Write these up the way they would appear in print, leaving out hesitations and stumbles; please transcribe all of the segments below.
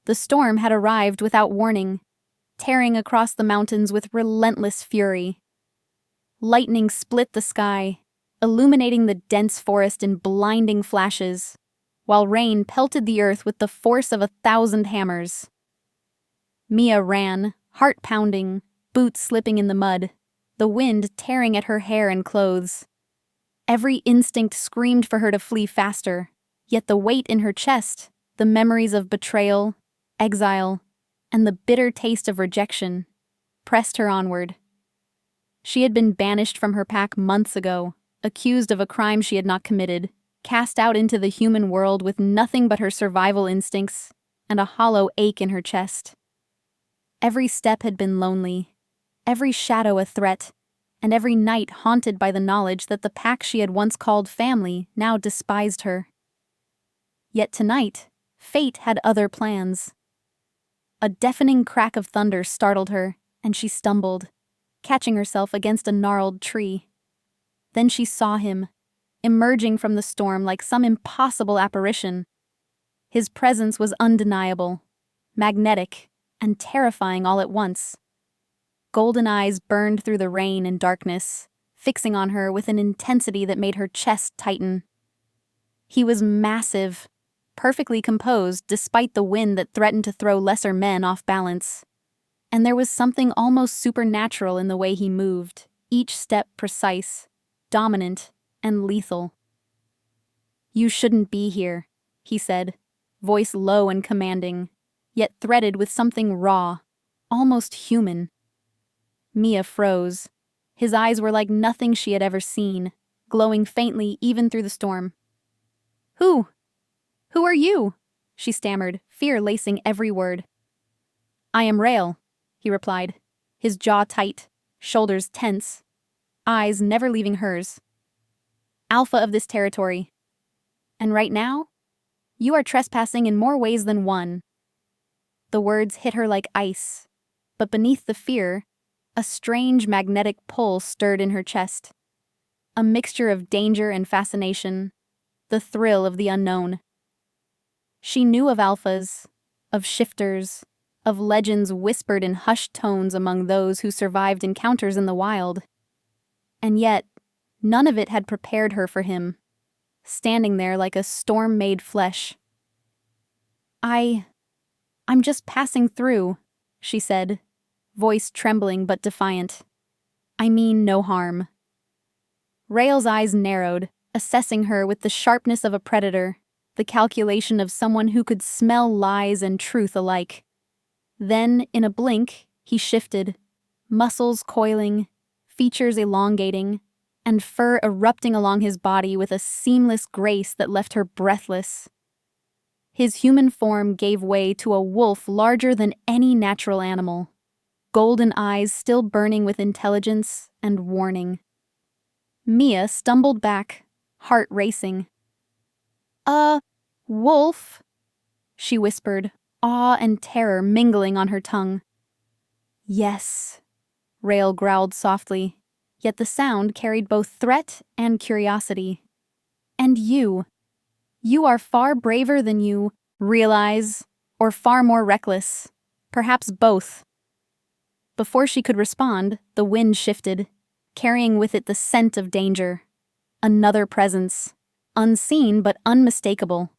The storm had arrived without warning, tearing across the mountains with relentless fury. Lightning split the sky, illuminating the dense forest in blinding flashes, while rain pelted the earth with the force of 1,000 hammers. Mia ran, heart pounding, boots slipping in the mud, the wind tearing at her hair and clothes. Every instinct screamed for her to flee faster, yet the weight in her chest, the memories of betrayal, exile, and the bitter taste of rejection, pressed her onward. She had been banished from her pack months ago, accused of a crime she had not committed, cast out into the human world with nothing but her survival instincts and a hollow ache in her chest. Every step had been lonely, every shadow a threat, and every night haunted by the knowledge that the pack she had once called family now despised her. Yet tonight, fate had other plans. A deafening crack of thunder startled her, and she stumbled, catching herself against a gnarled tree. Then she saw him, emerging from the storm like some impossible apparition. His presence was undeniable, magnetic, and terrifying all at once. Golden eyes burned through the rain and darkness, fixing on her with an intensity that made her chest tighten. He was massive, perfectly composed despite the wind that threatened to throw lesser men off balance. And there was something almost supernatural in the way he moved, each step precise, dominant, and lethal. "You shouldn't be here," he said, voice low and commanding, yet threaded with something raw, almost human. Mia froze. His eyes were like nothing she had ever seen, glowing faintly even through the storm. Who are you?" she stammered, fear lacing every word. "I am Rael," he replied, his jaw tight, shoulders tense, eyes never leaving hers. "Alpha of this territory. And right now, you are trespassing in more ways than one." The words hit her like ice, but beneath the fear, a strange magnetic pull stirred in her chest. A mixture of danger and fascination, the thrill of the unknown. She knew of alphas, of shifters, of legends whispered in hushed tones among those who survived encounters in the wild. And yet, none of it had prepared her for him, standing there like a storm made flesh. I'm just passing through," she said, voice trembling but defiant. "I mean no harm." Rael's eyes narrowed, assessing her with the sharpness of a predator, the calculation of someone who could smell lies and truth alike. Then, in a blink, he shifted, muscles coiling, features elongating, and fur erupting along his body with a seamless grace that left her breathless. His human form gave way to a wolf larger than any natural animal, golden eyes still burning with intelligence and warning. Mia stumbled back, heart racing. Wolf," she whispered, awe and terror mingling on her tongue. "Yes," Rael growled softly, yet the sound carried both threat and curiosity. "And you are far braver than you realize, or far more reckless, perhaps both." Before she could respond, the wind shifted, carrying with it the scent of danger. Another presence, unseen but unmistakable.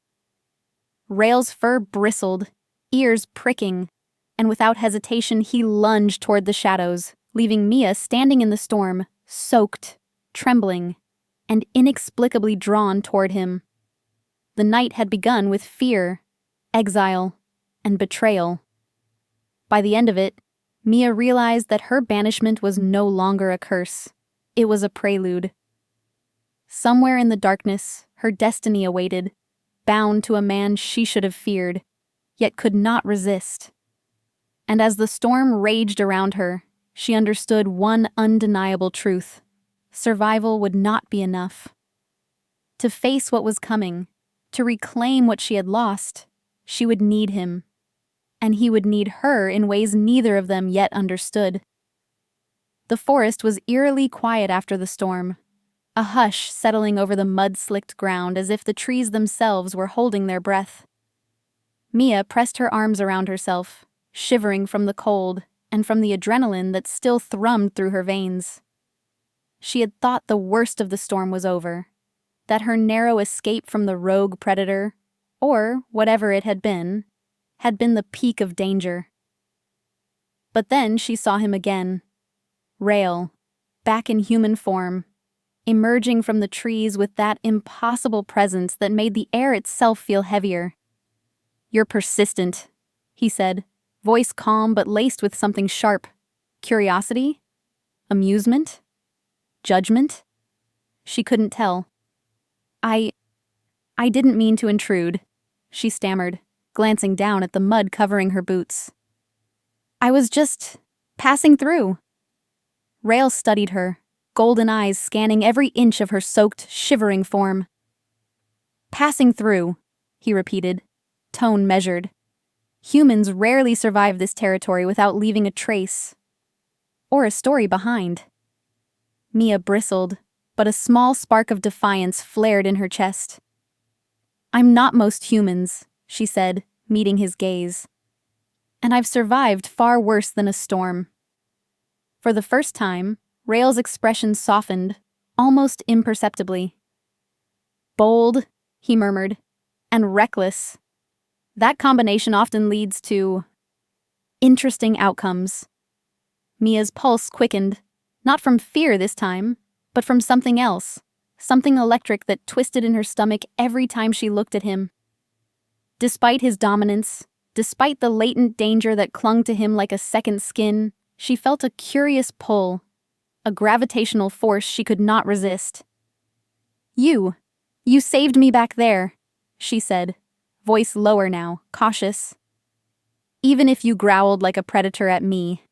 Rael's fur bristled, ears pricking, and without hesitation he lunged toward the shadows, leaving Mia standing in the storm, soaked, trembling, and inexplicably drawn toward him. The night had begun with fear, exile, and betrayal. By the end of it, Mia realized that her banishment was no longer a curse. It was a prelude. Somewhere in the darkness, her destiny awaited, bound to a man she should have feared, yet could not resist. And as the storm raged around her, she understood one undeniable truth: survival would not be enough. To face what was coming, to reclaim what she had lost, she would need him. And he would need her in ways neither of them yet understood. The forest was eerily quiet after the storm, a hush settling over the mud-slicked ground as if the trees themselves were holding their breath. Mia pressed her arms around herself, shivering from the cold and from the adrenaline that still thrummed through her veins. She had thought the worst of the storm was over, that her narrow escape from the rogue predator, or whatever it had been the peak of danger. But then she saw him again. Rael, back in human form, emerging from the trees with that impossible presence that made the air itself feel heavier. "You're persistent," he said, voice calm but laced with something sharp. Curiosity? Amusement? Judgment? She couldn't tell. I didn't mean to intrude," she stammered, glancing down at the mud covering her boots. "I was just passing through." Rael studied her, golden eyes scanning every inch of her soaked, shivering form. "Passing through," he repeated, tone measured. Humans rarely survive this territory without leaving a trace. Or a story behind. Mia bristled, but a small spark of defiance flared in her chest. "I'm not most humans," she said, meeting his gaze. "And I've survived far worse than a storm." For the first time, Rael's expression softened, almost imperceptibly. "Bold," he murmured, "and reckless. That combination often leads to interesting outcomes." Mia's pulse quickened, not from fear this time, but from something else, something electric that twisted in her stomach every time she looked at him. Despite his dominance, despite the latent danger that clung to him like a second skin, she felt a curious pull, a gravitational force she could not resist. You saved me back there," she said, voice lower now, cautious. "Even if you growled like a predator at me."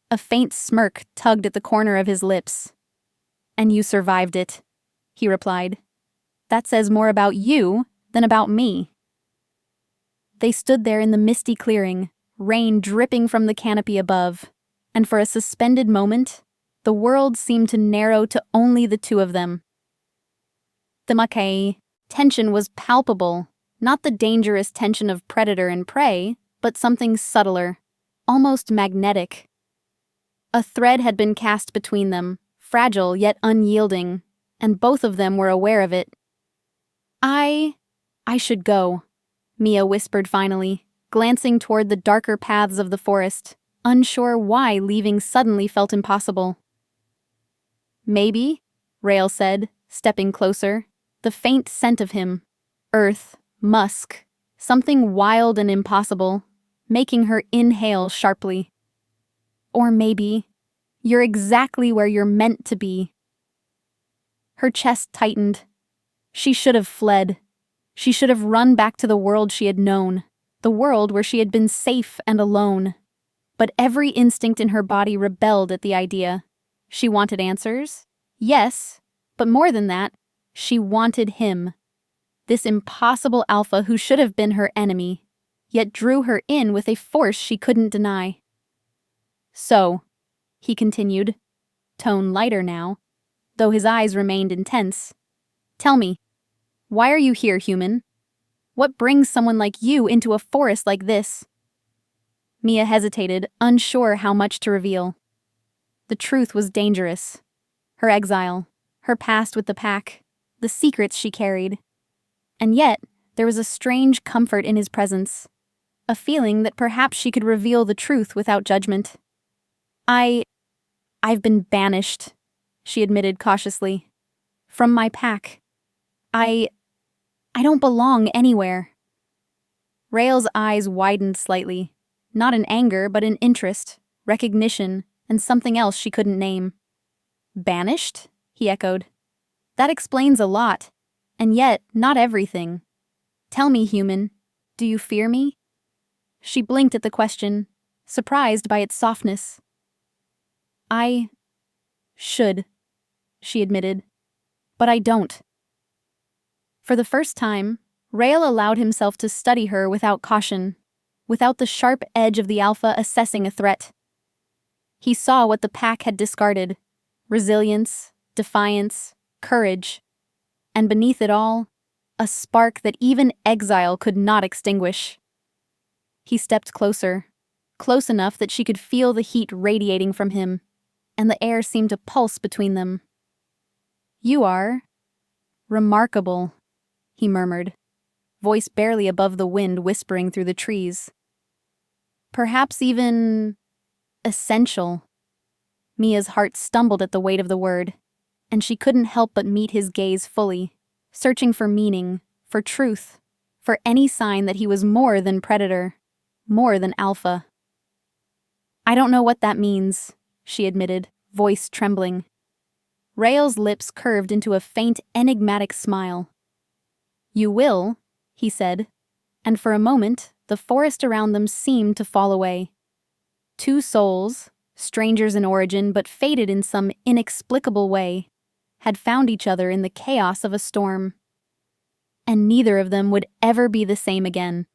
A faint smirk tugged at the corner of his lips. "And you survived it," he replied. "That says more about you than about me." They stood there in the misty clearing, rain dripping from the canopy above, and for a suspended moment, the world seemed to narrow to only the two of them. The Mackay tension was palpable, not the dangerous tension of predator and prey, but something subtler, almost magnetic. A thread had been cast between them, fragile yet unyielding, and both of them were aware of it. I should go," Mia whispered finally, glancing toward the darker paths of the forest, unsure why leaving suddenly felt impossible. "Maybe," Rael said, stepping closer, the faint scent of him, earth, musk, something wild and impossible, making her inhale sharply. "Or maybe, you're exactly where you're meant to be." Her chest tightened. She should have fled. She should have run back to the world she had known, the world where she had been safe and alone. But every instinct in her body rebelled at the idea. She wanted answers, yes, but more than that, she wanted him. This impossible alpha who should have been her enemy, yet drew her in with a force she couldn't deny. "So," he continued, tone lighter now, though his eyes remained intense. "Tell me, why are you here, human? What brings someone like you into a forest like this?" Mia hesitated, unsure how much to reveal. The truth was dangerous. Her exile, her past with the pack, the secrets she carried. And yet, there was a strange comfort in his presence, a feeling that perhaps she could reveal the truth without judgment. I've been banished," she admitted cautiously. "From my pack. I don't belong anywhere." Rael's eyes widened slightly, not in anger but in interest, recognition, and something else she couldn't name. "Banished?" he echoed. "That explains a lot, and yet not everything. Tell me, human, do you fear me?" She blinked at the question, surprised by its softness. "I should," she admitted, "but I don't." For the first time, Rael allowed himself to study her without caution, without the sharp edge of the alpha assessing a threat. He saw what the pack had discarded: resilience, defiance, courage, and beneath it all, a spark that even exile could not extinguish. He stepped closer, close enough that she could feel the heat radiating from him, and the air seemed to pulse between them. "You are remarkable," he murmured, voice barely above the wind whispering through the trees. "Perhaps even essential." Mia's heart stumbled at the weight of the word, and she couldn't help but meet his gaze fully, searching for meaning, for truth, for any sign that he was more than predator, more than alpha. "I don't know what that means," she admitted, voice trembling. Rael's lips curved into a faint, enigmatic smile. "You will," he said, and for a moment, the forest around them seemed to fall away. Two souls, strangers in origin but fated in some inexplicable way, had found each other in the chaos of a storm. And neither of them would ever be the same again.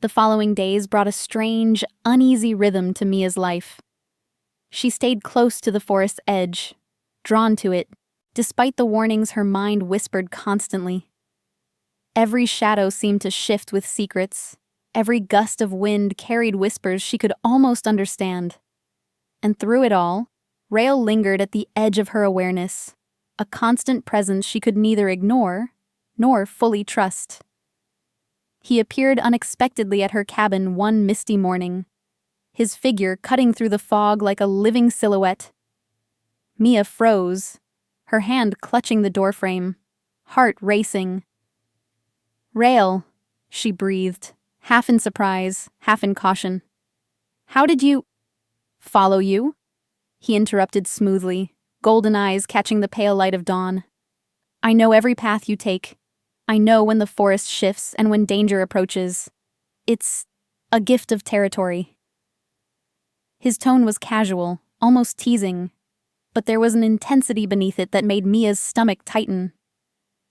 The following days brought a strange, uneasy rhythm to Mia's life. She stayed close to the forest's edge, drawn to it, despite the warnings her mind whispered constantly. Every shadow seemed to shift with secrets. Every gust of wind carried whispers she could almost understand. And through it all, Rael lingered at the edge of her awareness, a constant presence she could neither ignore nor fully trust. He appeared unexpectedly at her cabin one misty morning, his figure cutting through the fog like a living silhouette. Mia froze, her hand clutching the doorframe, heart racing. "Rael," she breathed, half in surprise, half in caution. "How did you—" "Follow you?" he interrupted smoothly, golden eyes catching the pale light of dawn. "I know every path you take. I know when the forest shifts and when danger approaches. It's a gift of territory." His tone was casual, almost teasing, but there was an intensity beneath it that made Mia's stomach tighten.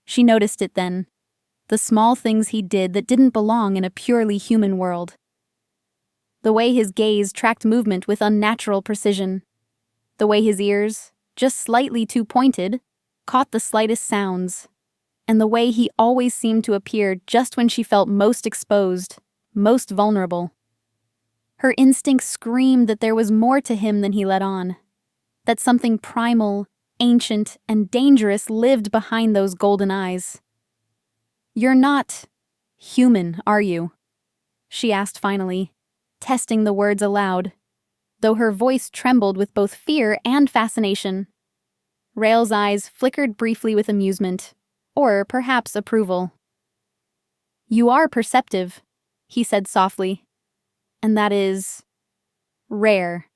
She noticed it then, the small things he did that didn't belong in a purely human world. The way his gaze tracked movement with unnatural precision. The way his ears, just slightly too pointed, caught the slightest sounds. And the way he always seemed to appear just when she felt most exposed, most vulnerable. Her instincts screamed that there was more to him than he let on. That something primal, ancient, and dangerous lived behind those golden eyes. "You're not human, are you?" she asked finally, testing the words aloud, though her voice trembled with both fear and fascination. Rael's eyes flickered briefly with amusement, or perhaps approval. "You are perceptive," he said softly, "and that is rare.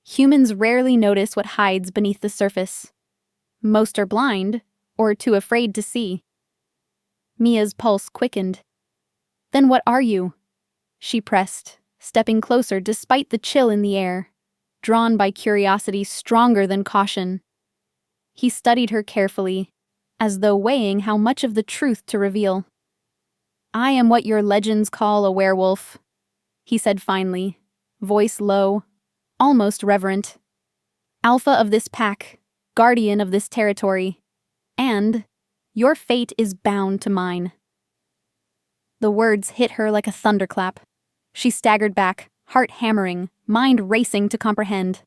Humans rarely notice what hides beneath the surface. Most are blind, or too afraid to see." Mia's pulse quickened. "Then what are you?" she pressed, stepping closer despite the chill in the air, drawn by curiosity stronger than caution. He studied her carefully, as though weighing how much of the truth to reveal. "I am what your legends call a werewolf," he said finally, voice low, almost reverent. "Alpha of this pack, guardian of this territory, and your fate is bound to mine." The words hit her like a thunderclap. She staggered back, heart hammering, mind racing to comprehend.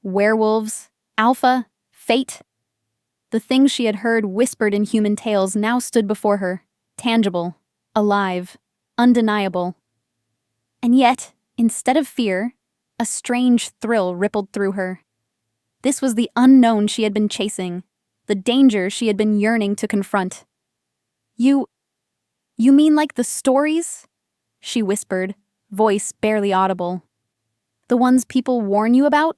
Werewolves, Alpha, fate. The things she had heard whispered in human tales now stood before her, tangible, alive, undeniable. And yet, instead of fear, a strange thrill rippled through her. This was the unknown she had been chasing, the danger she had been yearning to confront. You mean like the stories?" she whispered, voice barely audible. "The ones people warn you about?"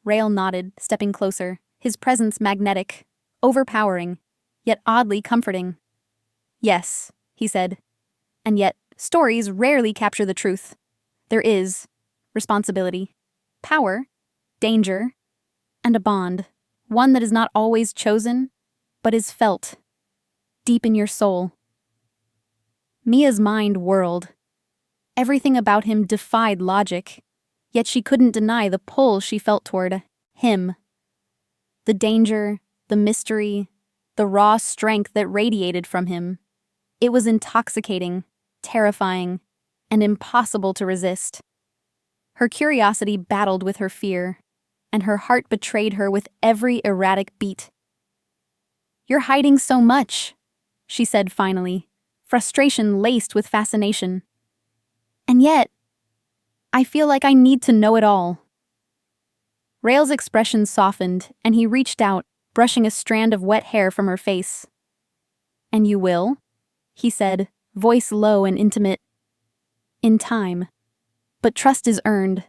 Rael nodded, stepping closer, his presence magnetic, overpowering, yet oddly comforting. "Yes," he said. "And yet, stories rarely capture the truth. There is responsibility, power, danger, and a bond, one that is not always chosen, but is felt, deep in your soul." Mia's mind whirled. Everything about him defied logic, yet she couldn't deny the pull she felt toward him. The danger, the mystery, the raw strength that radiated from him. It was intoxicating, terrifying, and impossible to resist. Her curiosity battled with her fear, and her heart betrayed her with every erratic beat. "You're hiding so much," she said finally, frustration laced with fascination. "And yet, I feel like I need to know it all." Rael's expression softened, and he reached out, brushing a strand of wet hair from her face. "And you will?" he said, voice low and intimate. "In time. But trust is earned.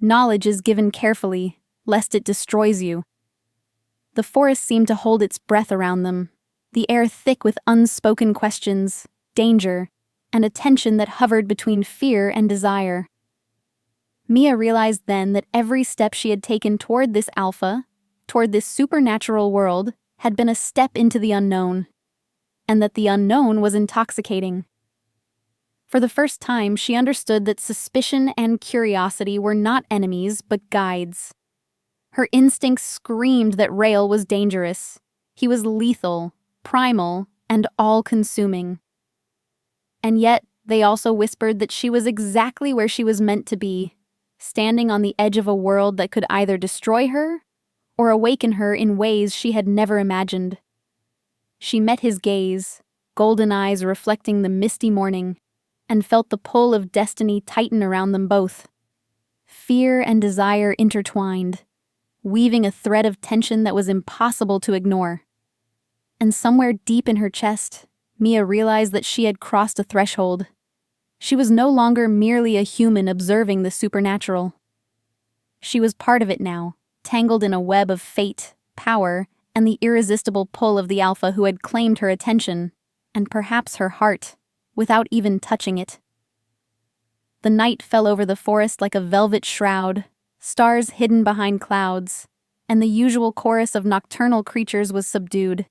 Knowledge is given carefully, lest it destroys you." The forest seemed to hold its breath around them, the air thick with unspoken questions, danger, and a tension that hovered between fear and desire. Mia realized then that every step she had taken toward this alpha, toward this supernatural world, had been a step into the unknown, and that the unknown was intoxicating. For the first time, she understood that suspicion and curiosity were not enemies, but guides. Her instincts screamed that Rael was dangerous. He was lethal, primal, and all-consuming. And yet, they also whispered that she was exactly where she was meant to be, standing on the edge of a world that could either destroy her or awaken her in ways she had never imagined. She met his gaze, golden eyes reflecting the misty morning, and felt the pull of destiny tighten around them both. Fear and desire intertwined, weaving a thread of tension that was impossible to ignore. And somewhere deep in her chest, Mia realized that she had crossed a threshold. She was no longer merely a human observing the supernatural. She was part of it now, tangled in a web of fate, power, and the irresistible pull of the alpha who had claimed her attention, and perhaps her heart, without even touching it. The night fell over the forest like a velvet shroud, stars hidden behind clouds, and the usual chorus of nocturnal creatures was subdued,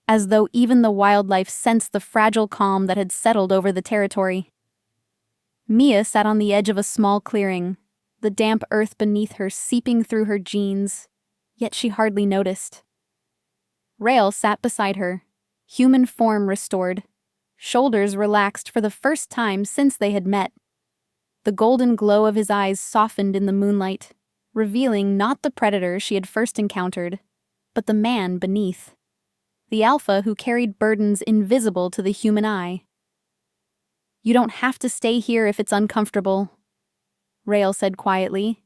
as though even the wildlife sensed the fragile calm that had settled over the territory. Mia sat on the edge of a small clearing, the damp earth beneath her seeping through her jeans, yet she hardly noticed. Rael sat beside her, human form restored, shoulders relaxed for the first time since they had met. The golden glow of his eyes softened in the moonlight, revealing not the predator she had first encountered, but the man beneath, the alpha who carried burdens invisible to the human eye. "You don't have to stay here if it's uncomfortable," Rael said quietly,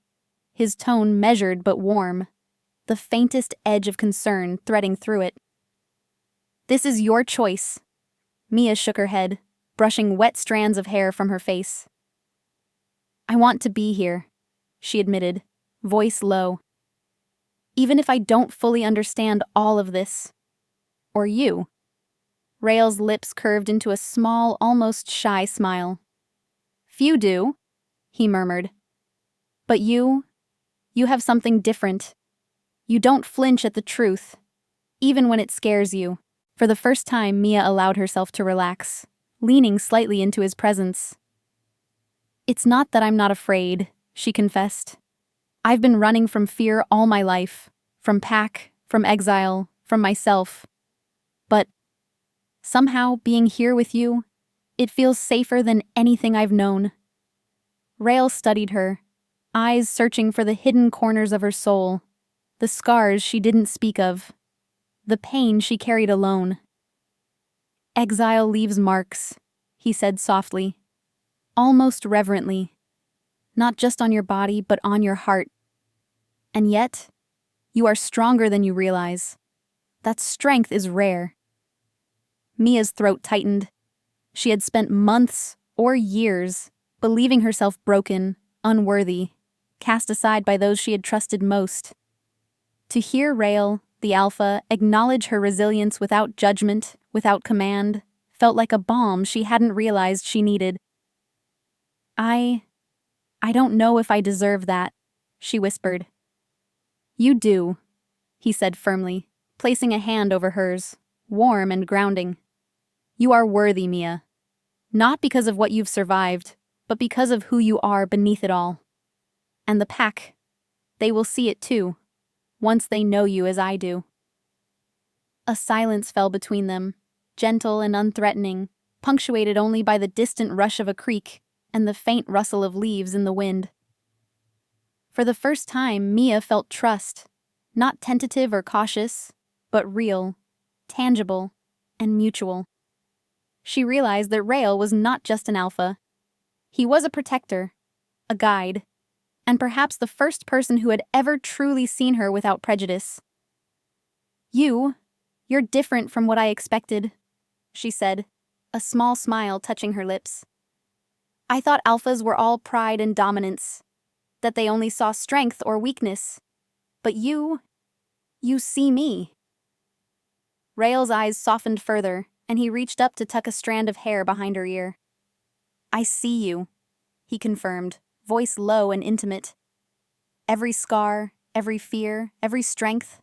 his tone measured but warm, the faintest edge of concern threading through it. "This is your choice." Mia shook her head, brushing wet strands of hair from her face. "I want to be here," she admitted, voice low. "Even if I don't fully understand all of this. Or you." Rael's lips curved into a small, almost shy smile. "Few do," he murmured. "But you have something different. You don't flinch at the truth, even when it scares you." For the first time, Mia allowed herself to relax, leaning slightly into his presence. "It's not that I'm not afraid," she confessed. "I've been running from fear all my life, from pack, from exile, from myself. But somehow, being here with you, it feels safer than anything I've known." Rael studied her, eyes searching for the hidden corners of her soul, the scars she didn't speak of, the pain she carried alone. "Exile leaves marks," he said softly, almost reverently, "not just on your body, but on your heart. And yet, you are stronger than you realize. That strength is rare." Mia's throat tightened. She had spent months or years believing herself broken, unworthy, cast aside by those she had trusted most. To hear Rael, the alpha, acknowledge her resilience without judgment, without command, felt like a balm she hadn't realized she needed. I don't know if I deserve that," she whispered. "You do," he said firmly, placing a hand over hers, warm and grounding. "You are worthy, Mia. Not because of what you've survived, but because of who you are beneath it all. And the pack, they will see it too, once they know you as I do." A silence fell between them, gentle and unthreatening, punctuated only by the distant rush of a creek and the faint rustle of leaves in the wind. For the first time, Mia felt trust, not tentative or cautious, but real, tangible, and mutual. She realized that Rael was not just an alpha. He was a protector, a guide, and perhaps the first person who had ever truly seen her without prejudice. You're different from what I expected, she said, a small smile touching her lips. I thought alphas were all pride and dominance, that they only saw strength or weakness. But you see me. Rael's eyes softened further, and he reached up to tuck a strand of hair behind her ear. I see you, he confirmed, voice low and intimate. Every scar, every fear, every strength.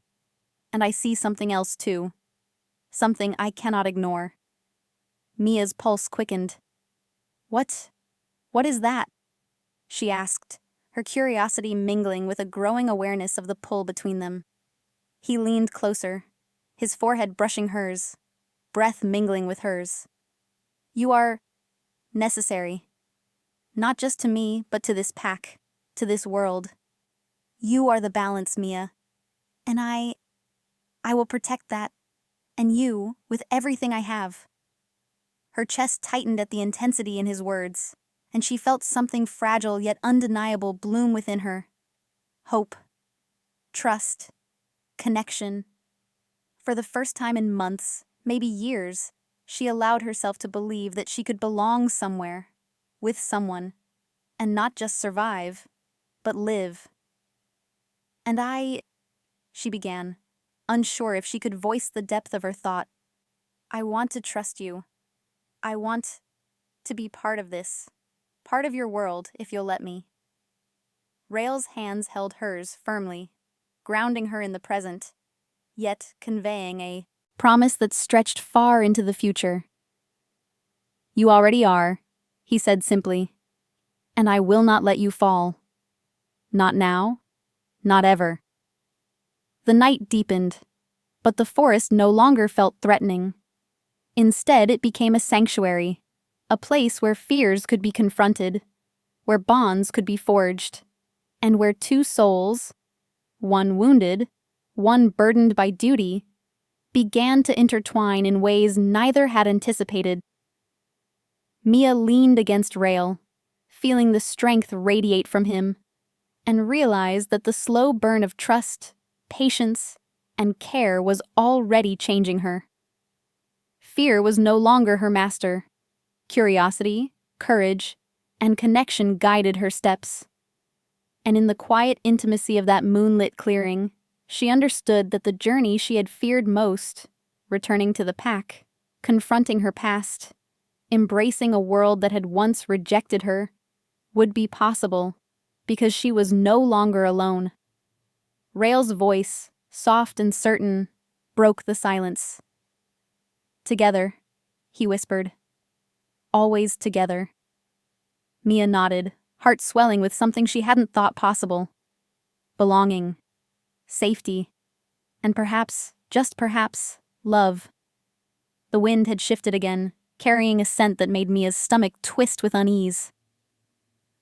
And I see something else too. Something I cannot ignore. Mia's pulse quickened. What is that? She asked, her curiosity mingling with a growing awareness of the pull between them. He leaned closer, his forehead brushing hers, breath mingling with hers. You are necessary. Not just to me, but to this pack, to this world. You are the balance, Mia. And I will protect that, and you, with everything I have. Her chest tightened at the intensity in his words, and she felt something fragile yet undeniable bloom within her. Hope, trust, connection. For the first time in months, maybe years, she allowed herself to believe that she could belong somewhere, with someone, and not just survive, but live. And she began, unsure if she could voice the depth of her thought. I want to trust you. I want to be part of this, part of your world, if you'll let me. Rael's hands held hers firmly, grounding her in the present, yet conveying a promise that stretched far into the future. You already are, he said simply, and I will not let you fall. Not now, not ever. The night deepened, but the forest no longer felt threatening. Instead, it became a sanctuary, a place where fears could be confronted, where bonds could be forged, and where two souls, one wounded, one burdened by duty, began to intertwine in ways neither had anticipated. Mia leaned against Rael, feeling the strength radiate from him, and realized that the slow burn of trust, patience, and care was already changing her. Fear was no longer her master. Curiosity, courage, and connection guided her steps. And in the quiet intimacy of that moonlit clearing, she understood that the journey she had feared most, returning to the pack, confronting her past, embracing a world that had once rejected her, would be possible because she was no longer alone. Rael's voice, soft and certain, broke the silence. Together, he whispered. Always together. Mia nodded, heart swelling with something she hadn't thought possible. Belonging, safety, and perhaps, just perhaps, love. The wind had shifted again, carrying a scent that made Mia's stomach twist with unease.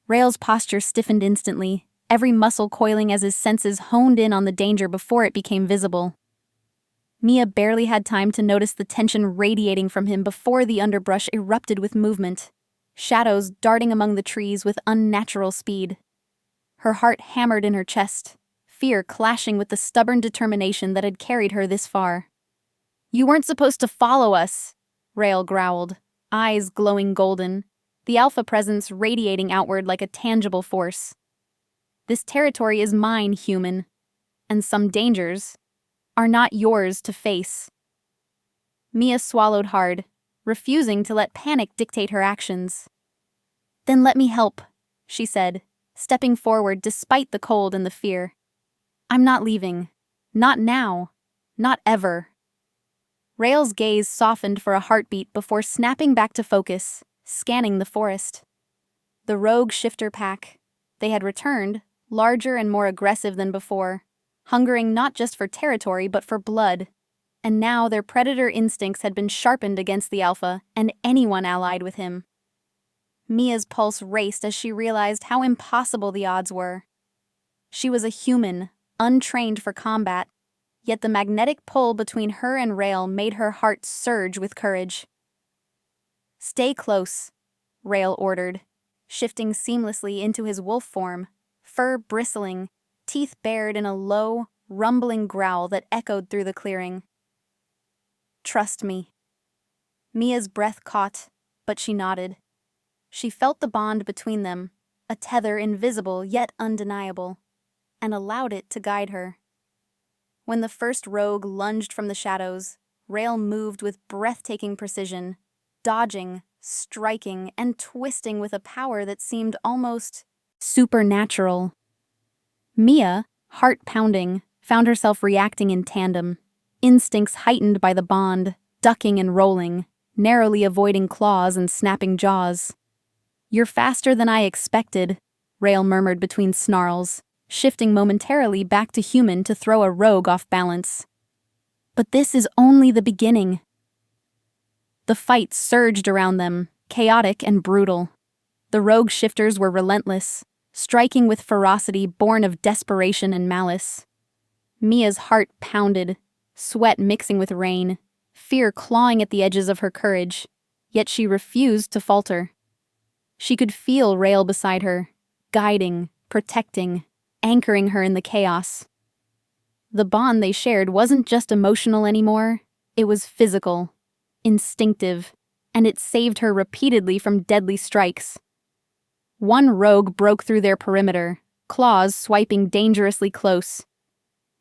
Rael's posture stiffened instantly, every muscle coiling as his senses honed in on the danger before it became visible. Mia barely had time to notice the tension radiating from him before the underbrush erupted with movement, shadows darting among the trees with unnatural speed. Her heart hammered in her chest, fear clashing with the stubborn determination that had carried her this far. You weren't supposed to follow us, Rael growled, eyes glowing golden, the alpha presence radiating outward like a tangible force. This territory is mine, human, and some dangers are not yours to face. Mia swallowed hard, refusing to let panic dictate her actions. Then let me help, she said, stepping forward despite the cold and the fear. I'm not leaving. Not now. Not ever. Rael's gaze softened for a heartbeat before snapping back to focus, scanning the forest. The rogue shifter pack. They had returned, larger and more aggressive than before, hungering not just for territory but for blood. and now their predator instincts had been sharpened against the alpha and anyone allied with him. Mia's pulse raced as she realized how impossible the odds were. She was a human, untrained for combat, yet the magnetic pull between her and Rael made her heart surge with courage. "Stay close," Rael ordered, shifting seamlessly into his wolf form, fur bristling, teeth bared in a low, rumbling growl that echoed through the clearing. "Trust me." Mia's breath caught, but she nodded. She felt the bond between them, a tether invisible yet undeniable, and allowed it to guide her. When the first rogue lunged from the shadows, Rael moved with breathtaking precision, dodging, striking, and twisting with a power that seemed almost supernatural. Mia, heart pounding, found herself reacting in tandem, instincts heightened by the bond, ducking and rolling, narrowly avoiding claws and snapping jaws. "You're faster than I expected," Rael murmured between snarls, shifting momentarily back to human to throw a rogue off balance. But this is only the beginning. The fight surged around them, chaotic and brutal. The rogue shifters were relentless, striking with ferocity born of desperation and malice. Mia's heart pounded, sweat mixing with rain, fear clawing at the edges of her courage, yet she refused to falter. She could feel Rael beside her, guiding, protecting, anchoring her in the chaos. The bond they shared wasn't just emotional anymore, it was physical, instinctive, and it saved her repeatedly from deadly strikes. One rogue broke through their perimeter, claws swiping dangerously close.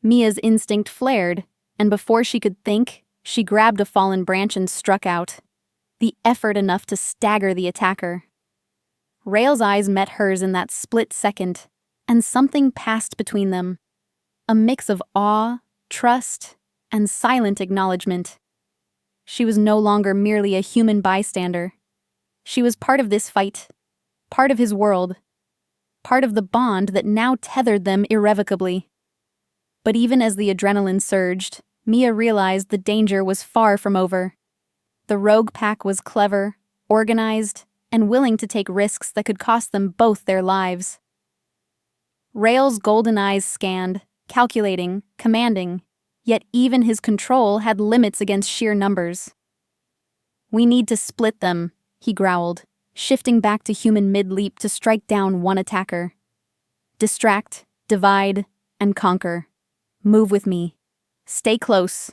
Mia's instinct flared, and before she could think, she grabbed a fallen branch and struck out, the effort enough to stagger the attacker. Rael's eyes met hers in that split second, and something passed between them. A mix of awe, trust, and silent acknowledgement. She was no longer merely a human bystander. She was part of this fight, part of his world, part of the bond that now tethered them irrevocably. But even as the adrenaline surged, Mia realized the danger was far from over. The rogue pack was clever, organized, and willing to take risks that could cost them both their lives. Rael's golden eyes scanned, calculating, commanding, yet even his control had limits against sheer numbers. "We need to split them," he growled, shifting back to human mid-leap to strike down one attacker. "Distract, divide, and conquer. Move with me. Stay close."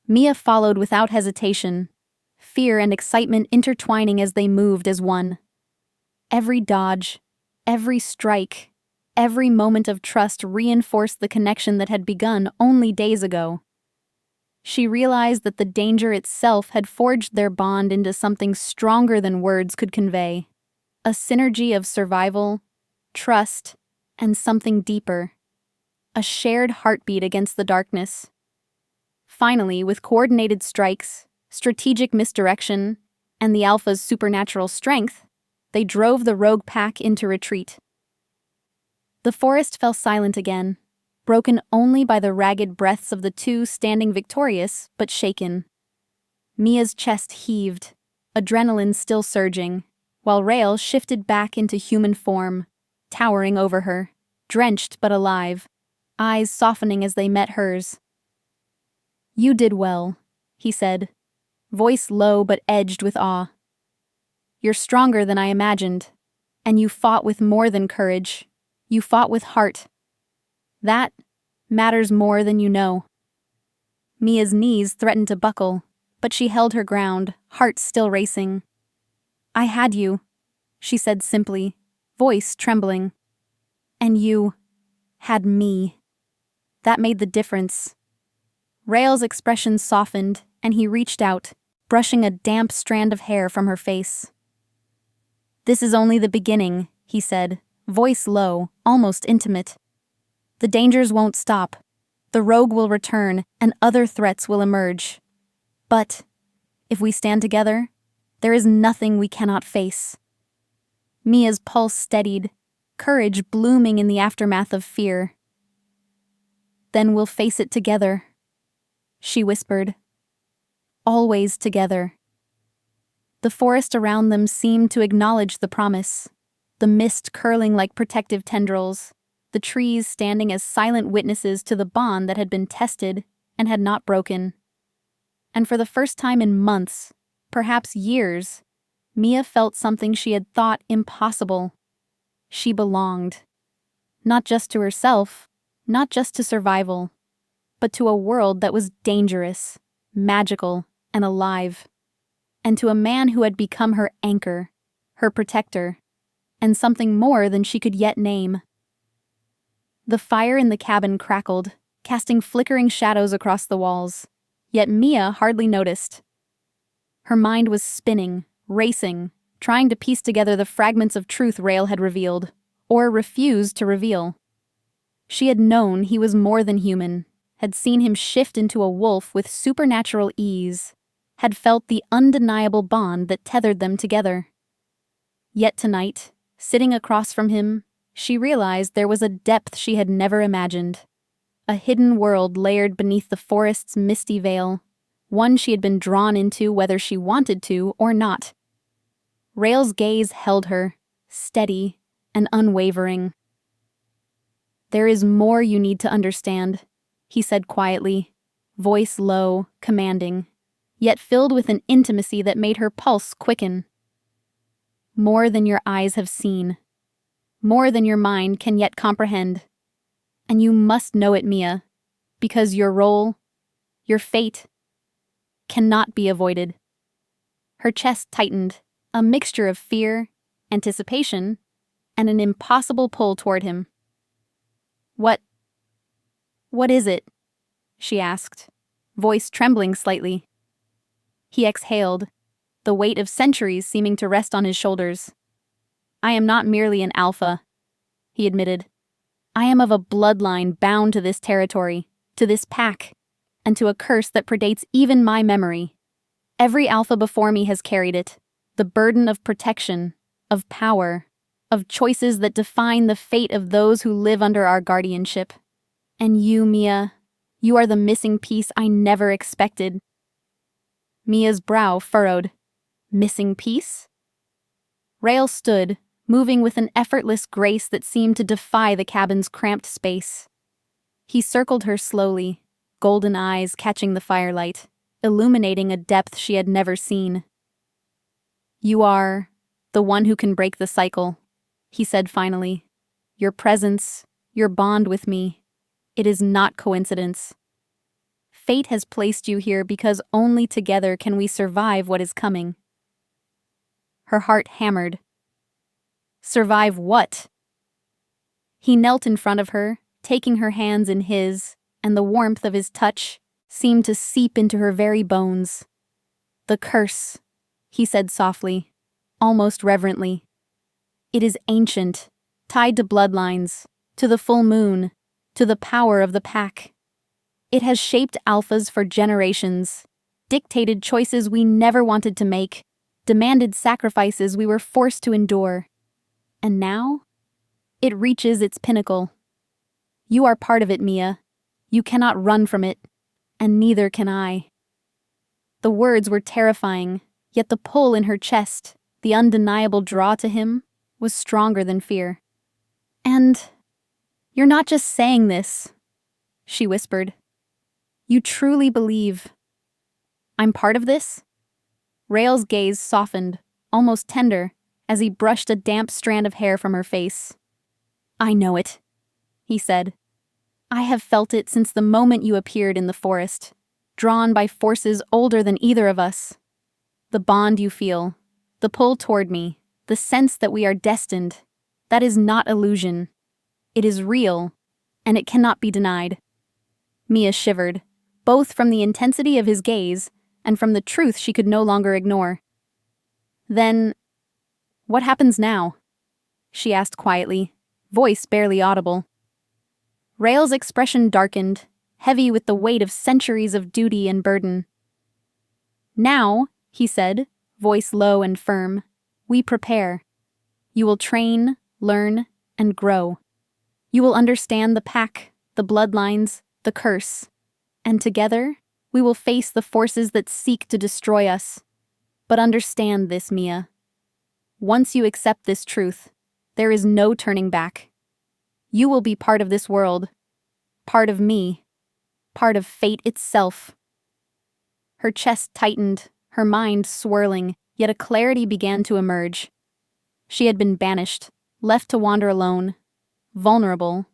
Mia followed without hesitation, fear and excitement intertwining as they moved as one. Every dodge, every strike, every moment of trust reinforced the connection that had begun only days ago. She realized that the danger itself had forged their bond into something stronger than words could convey. A synergy of survival, trust, and something deeper. A shared heartbeat against the darkness. Finally, with coordinated strikes, strategic misdirection, and the Alpha's supernatural strength, they drove the rogue pack into retreat. The forest fell silent again, broken only by the ragged breaths of the two standing victorious but shaken. Mia's chest heaved, adrenaline still surging, while Rael shifted back into human form, towering over her, drenched but alive, eyes softening as they met hers. "You did well," he said, voice low but edged with awe. "You're stronger than I imagined, and you fought with more than courage. You fought with heart. That matters more than you know." Mia's knees threatened to buckle, but she held her ground, heart still racing. "I had you," she said simply, voice trembling. "And you had me." That made the difference. Rael's expression softened, and he reached out, brushing a damp strand of hair from her face. "This is only the beginning," he said, voice low, almost intimate. "The dangers won't stop. The rogue will return, and other threats will emerge. But, if we stand together, there is nothing we cannot face." Mia's pulse steadied, courage blooming in the aftermath of fear. "Then we'll face it together," she whispered. Always together. The forest around them seemed to acknowledge the promise, the mist curling like protective tendrils, the trees standing as silent witnesses to the bond that had been tested and had not broken. And for the first time in months, perhaps years, Mia felt something she had thought impossible. She belonged. Not just to herself, not just to survival, but to a world that was dangerous, magical, and alive. And to a man who had become her anchor, her protector, and something more than she could yet name. The fire in the cabin crackled, casting flickering shadows across the walls, yet Mia hardly noticed. Her mind was spinning, racing, trying to piece together the fragments of truth Rael had revealed, or refused to reveal. She had known he was more than human, had seen him shift into a wolf with supernatural ease, had felt the undeniable bond that tethered them together. Yet tonight, sitting across from him, she realized there was a depth she had never imagined. A hidden world layered beneath the forest's misty veil, one she had been drawn into whether she wanted to or not. Rael's gaze held her, steady and unwavering. "There is more you need to understand," he said quietly, voice low, commanding, yet filled with an intimacy that made her pulse quicken. "More than your eyes have seen. More than your mind can yet comprehend. And you must know it, Mia, because your role, your fate, cannot be avoided." Her chest tightened, a mixture of fear, anticipation, and an impossible pull toward him. What is it?" she asked, voice trembling slightly. He exhaled, the weight of centuries seeming to rest on his shoulders. "I am not merely an alpha," he admitted. "I am of a bloodline bound to this territory, to this pack, and to a curse that predates even my memory. Every alpha before me has carried it, the burden of protection, of power, of choices that define the fate of those who live under our guardianship. And you, Mia, you are the missing piece I never expected." Mia's brow furrowed. Missing piece? Rael stood, moving with an effortless grace that seemed to defy the cabin's cramped space. He circled her slowly, golden eyes catching the firelight, illuminating a depth she had never seen. "You are the one who can break the cycle," he said finally. "Your presence, your bond with me, it is not coincidence. Fate has placed you here because only together can we survive what is coming." Her heart hammered. Survive what? He knelt in front of her, taking her hands in his, and the warmth of his touch seemed to seep into her very bones. "The curse," he said softly, almost reverently. "It is ancient, tied to bloodlines, to the full moon, to the power of the pack. It has shaped alphas for generations, dictated choices we never wanted to make, demanded sacrifices we were forced to endure. And now, it reaches its pinnacle. You are part of it, Mia. You cannot run from it, and neither can I." The words were terrifying, yet the pull in her chest, the undeniable draw to him, was stronger than fear. "And you're not just saying this," she whispered. "You truly believe I'm part of this?" Rael's gaze softened, almost tender, as he brushed a damp strand of hair from her face. "I know it," he said. "I have felt it since the moment you appeared in the forest, drawn by forces older than either of us. The bond you feel, the pull toward me, the sense that we are destined, that is not illusion. It is real, and it cannot be denied." Mia shivered, both from the intensity of his gaze and from the truth she could no longer ignore. "Then, what happens now?" she asked quietly, voice barely audible. Rael's expression darkened, heavy with the weight of centuries of duty and burden. "Now," he said, voice low and firm, "we prepare. You will train, learn, and grow. You will understand the pack, the bloodlines, the curse. And together, We will face the forces that seek to destroy us. But understand this, Mia. Once you accept this truth, there is no turning back. You will be part of this world, part of me, part of fate itself. Her chest tightened, her mind swirling, yet a clarity began to emerge. She had been banished, left to wander alone, vulnerable,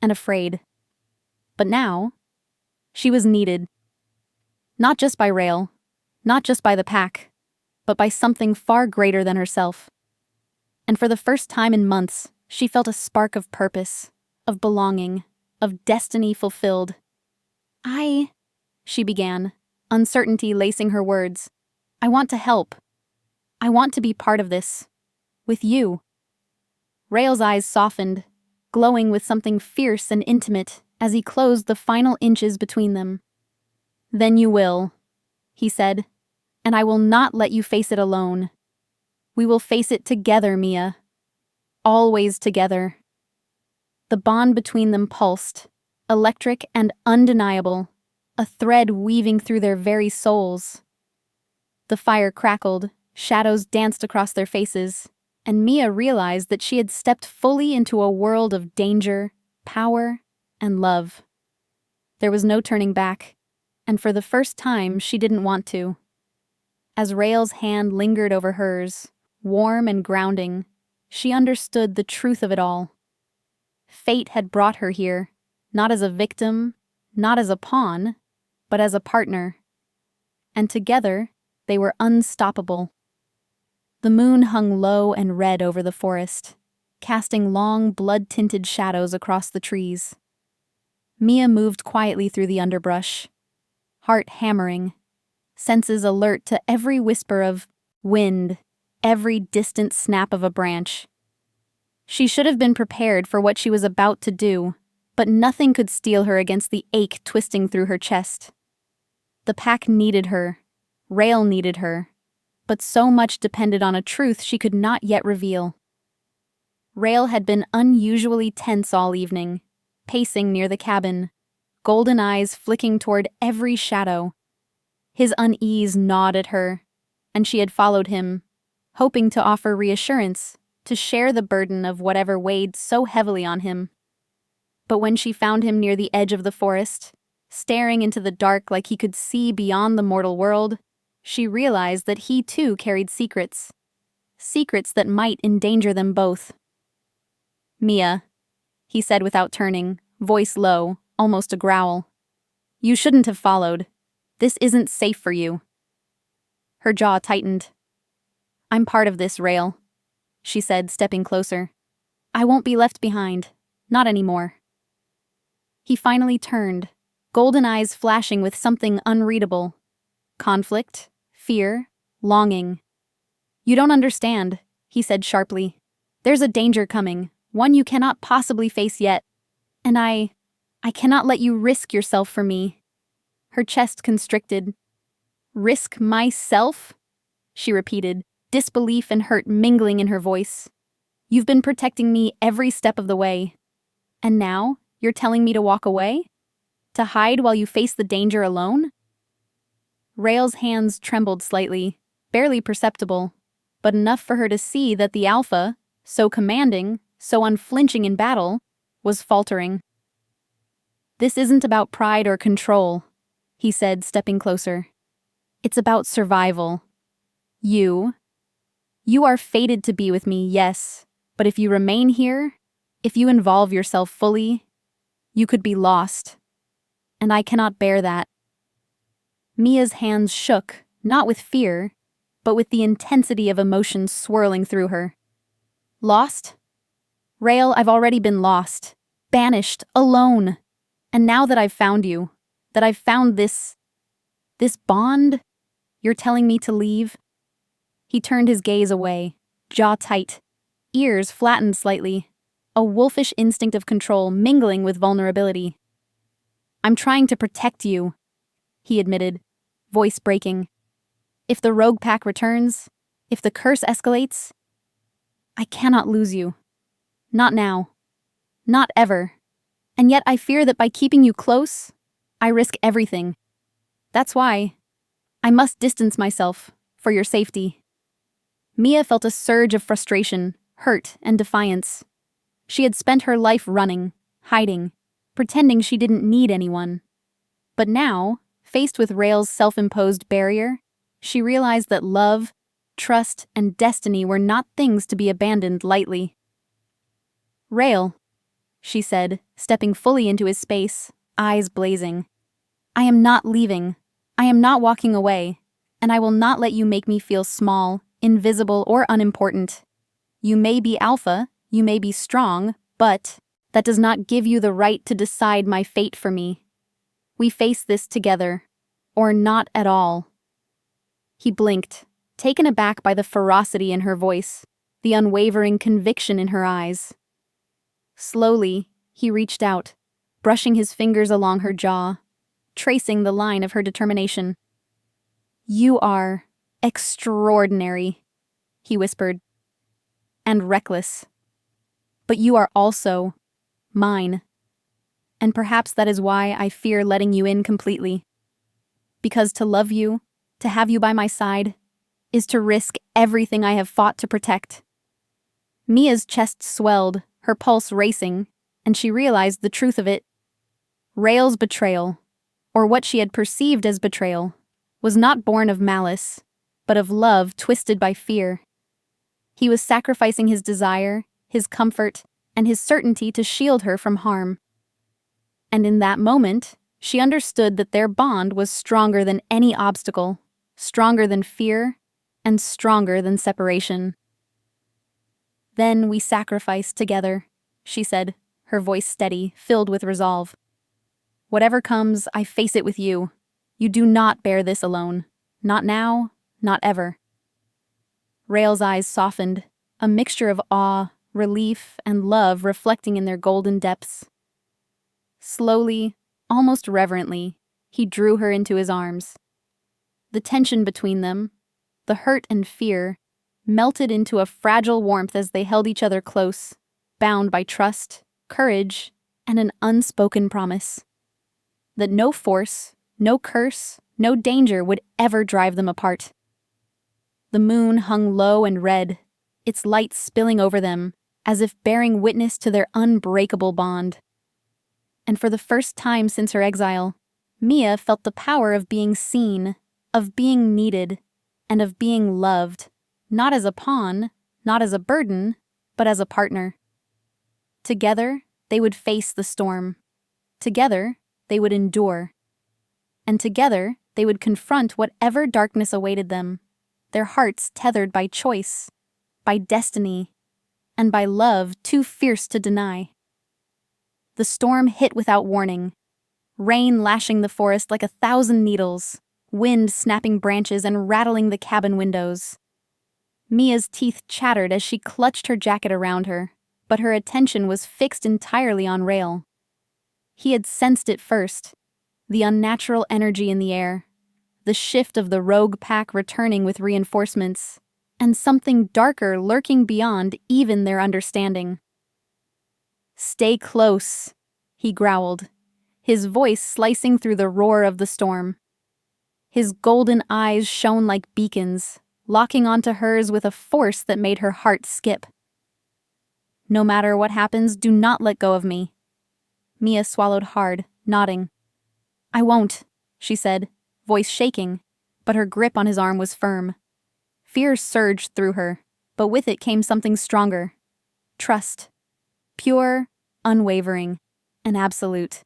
and afraid. But now, she was needed. Not just by Rail, not just by the pack, but by something far greater than herself. And for the first time in months, she felt a spark of purpose, of belonging, of destiny fulfilled. She began, uncertainty lacing her words. I want to help. I want to be part of this. With you. Rail's eyes softened, glowing with something fierce and intimate as he closed the final inches between them. Then you will, he said, and I will not let you face it alone. We will face it together, Mia. Always together. The bond between them pulsed, electric and undeniable, a thread weaving through their very souls. The fire crackled, shadows danced across their faces, and Mia realized that she had stepped fully into a world of danger, power, and love. There was no turning back, and for the first time she didn't want to. As Rail's hand lingered over hers, warm and grounding, she understood the truth of it all. Fate had brought her here, not as a victim, not as a pawn, but as a partner. And together, they were unstoppable. The moon hung low and red over the forest, casting long, blood-tinted shadows across the trees. Mia moved quietly through the underbrush, heart hammering, senses alert to every whisper of wind, every distant snap of a branch. She should have been prepared for what she was about to do, but nothing could steel her against the ache twisting through her chest. The pack needed her, Rail needed her, but so much depended on a truth she could not yet reveal. Rail had been unusually tense all evening, pacing near the cabin, golden eyes flicking toward every shadow. His unease gnawed at her, and she had followed him, hoping to offer reassurance, to share the burden of whatever weighed so heavily on him. But when she found him near the edge of the forest, staring into the dark like he could see beyond the mortal world, she realized that he too carried secrets. Secrets that might endanger them both. Mia, he said without turning, voice low, almost a growl. You shouldn't have followed. This isn't safe for you. Her jaw tightened. I'm part of this, Rail, she said, stepping closer. I won't be left behind. Not anymore. He finally turned, golden eyes flashing with something unreadable. Conflict, fear, longing. You don't understand, he said sharply. There's a danger coming, one you cannot possibly face yet. And I cannot let you risk yourself for me. Her chest constricted. Risk myself? She repeated, disbelief and hurt mingling in her voice. You've been protecting me every step of the way. And now, you're telling me to walk away? To hide while you face the danger alone? Rail's hands trembled slightly, barely perceptible, but enough for her to see that the alpha, so commanding, so unflinching in battle, was faltering. This isn't about pride or control, he said, stepping closer. It's about survival. You are fated to be with me, yes, but if you remain here, if you involve yourself fully, you could be lost. And I cannot bear that. Mia's hands shook, not with fear, but with the intensity of emotion swirling through her. Lost? Rail, I've already been lost, banished, alone. And now that I've found you, that I've found this bond, you're telling me to leave? He turned his gaze away, jaw tight, ears flattened slightly, a wolfish instinct of control mingling with vulnerability. I'm trying to protect you, he admitted, voice breaking. If the rogue pack returns, if the curse escalates, I cannot lose you. Not now. Not ever. And yet I fear that by keeping you close, I risk everything. That's why. I must distance myself, for your safety. Mia felt a surge of frustration, hurt, and defiance. She had spent her life running, hiding, pretending she didn't need anyone. But now, faced with Rael's self-imposed barrier, she realized that love, trust, and destiny were not things to be abandoned lightly. Rael, she said, stepping fully into his space, eyes blazing. I am not leaving. I am not walking away, and I will not let you make me feel small, invisible, or unimportant. You may be alpha, you may be strong, but that does not give you the right to decide my fate for me. We face this together, or not at all. He blinked, taken aback by the ferocity in her voice, the unwavering conviction in her eyes. Slowly, he reached out, brushing his fingers along her jaw, tracing the line of her determination. You are extraordinary, he whispered, and reckless. But you are also mine. And perhaps that is why I fear letting you in completely. Because to love you, to have you by my side, is to risk everything I have fought to protect. Mia's chest swelled, her pulse racing, and she realized the truth of it. Rael's betrayal, or what she had perceived as betrayal, was not born of malice, but of love twisted by fear. He was sacrificing his desire, his comfort, and his certainty to shield her from harm. And in that moment, she understood that their bond was stronger than any obstacle, stronger than fear, and stronger than separation. Then we sacrifice together, she said, her voice steady, filled with resolve. Whatever comes, I face it with you. You do not bear this alone. Not now, not ever. Rael's eyes softened, a mixture of awe, relief, and love reflecting in their golden depths. Slowly, almost reverently, he drew her into his arms. The tension between them, the hurt and fear, melted into a fragile warmth as they held each other close, bound by trust, courage, and an unspoken promise. That no force, no curse, no danger would ever drive them apart. The moon hung low and red, its light spilling over them, as if bearing witness to their unbreakable bond. And for the first time since her exile, Mia felt the power of being seen, of being needed, and of being loved, not as a pawn, not as a burden, but as a partner. Together, they would face the storm. Together, they would endure. And together, they would confront whatever darkness awaited them, their hearts tethered by choice, by destiny, and by love too fierce to deny. The storm hit without warning, rain lashing the forest like 1,000 needles, wind snapping branches and rattling the cabin windows. Mia's teeth chattered as she clutched her jacket around her, but her attention was fixed entirely on Rael. He had sensed it first, the unnatural energy in the air, the shift of the rogue pack returning with reinforcements, and something darker lurking beyond even their understanding. Stay close, he growled, his voice slicing through the roar of the storm. His golden eyes shone like beacons, locking onto hers with a force that made her heart skip. No matter what happens, do not let go of me. Mia swallowed hard, nodding. I won't, she said, voice shaking, but her grip on his arm was firm. Fear surged through her, but with it came something stronger. Trust. Pure, unwavering, and absolute.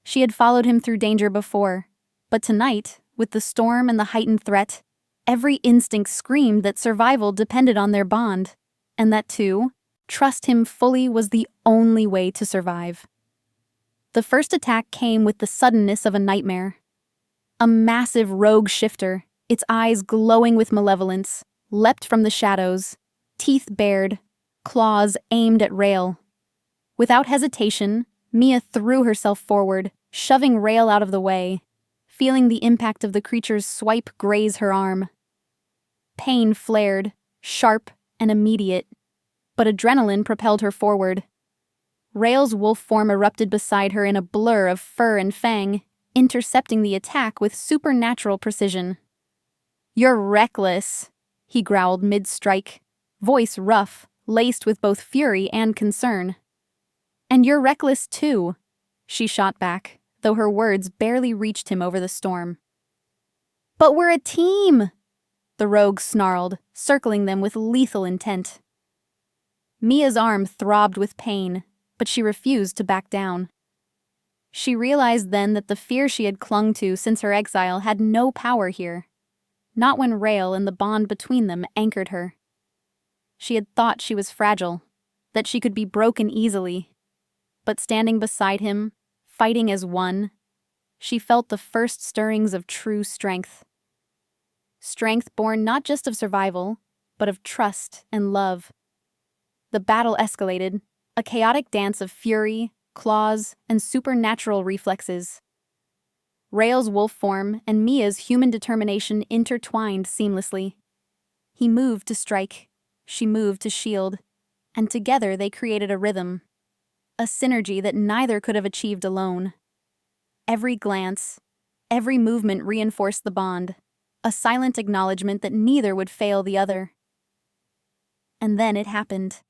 She had followed him through danger before, but tonight, with the storm and the heightened threat, every instinct screamed that survival depended on their bond, and that, too, trust him fully was the only way to survive. The first attack came with the suddenness of a nightmare. A massive rogue shifter, its eyes glowing with malevolence, leapt from the shadows, teeth bared, claws aimed at Rael. Without hesitation, Mia threw herself forward, shoving Rael out of the way, feeling the impact of the creature's swipe graze her arm. Pain flared, sharp and immediate, but adrenaline propelled her forward. Rael's wolf form erupted beside her in a blur of fur and fang, intercepting the attack with supernatural precision. "You're reckless," he growled mid-strike, voice rough, laced with both fury and concern. "And you're reckless too," she shot back, though her words barely reached him over the storm. "But we're a team!" the rogue snarled, circling them with lethal intent. Mia's arm throbbed with pain, but she refused to back down. She realized then that the fear she had clung to since her exile had no power here, not when Rael and the bond between them anchored her. She had thought she was fragile, that she could be broken easily, but standing beside him, fighting as one, she felt the first stirrings of true strength. Strength born not just of survival, but of trust and love. The battle escalated, a chaotic dance of fury, claws, and supernatural reflexes. Rael's wolf form and Mia's human determination intertwined seamlessly. He moved to strike, she moved to shield, and together they created a rhythm, a synergy that neither could have achieved alone. Every glance, every movement reinforced the bond, a silent acknowledgement that neither would fail the other. And then it happened.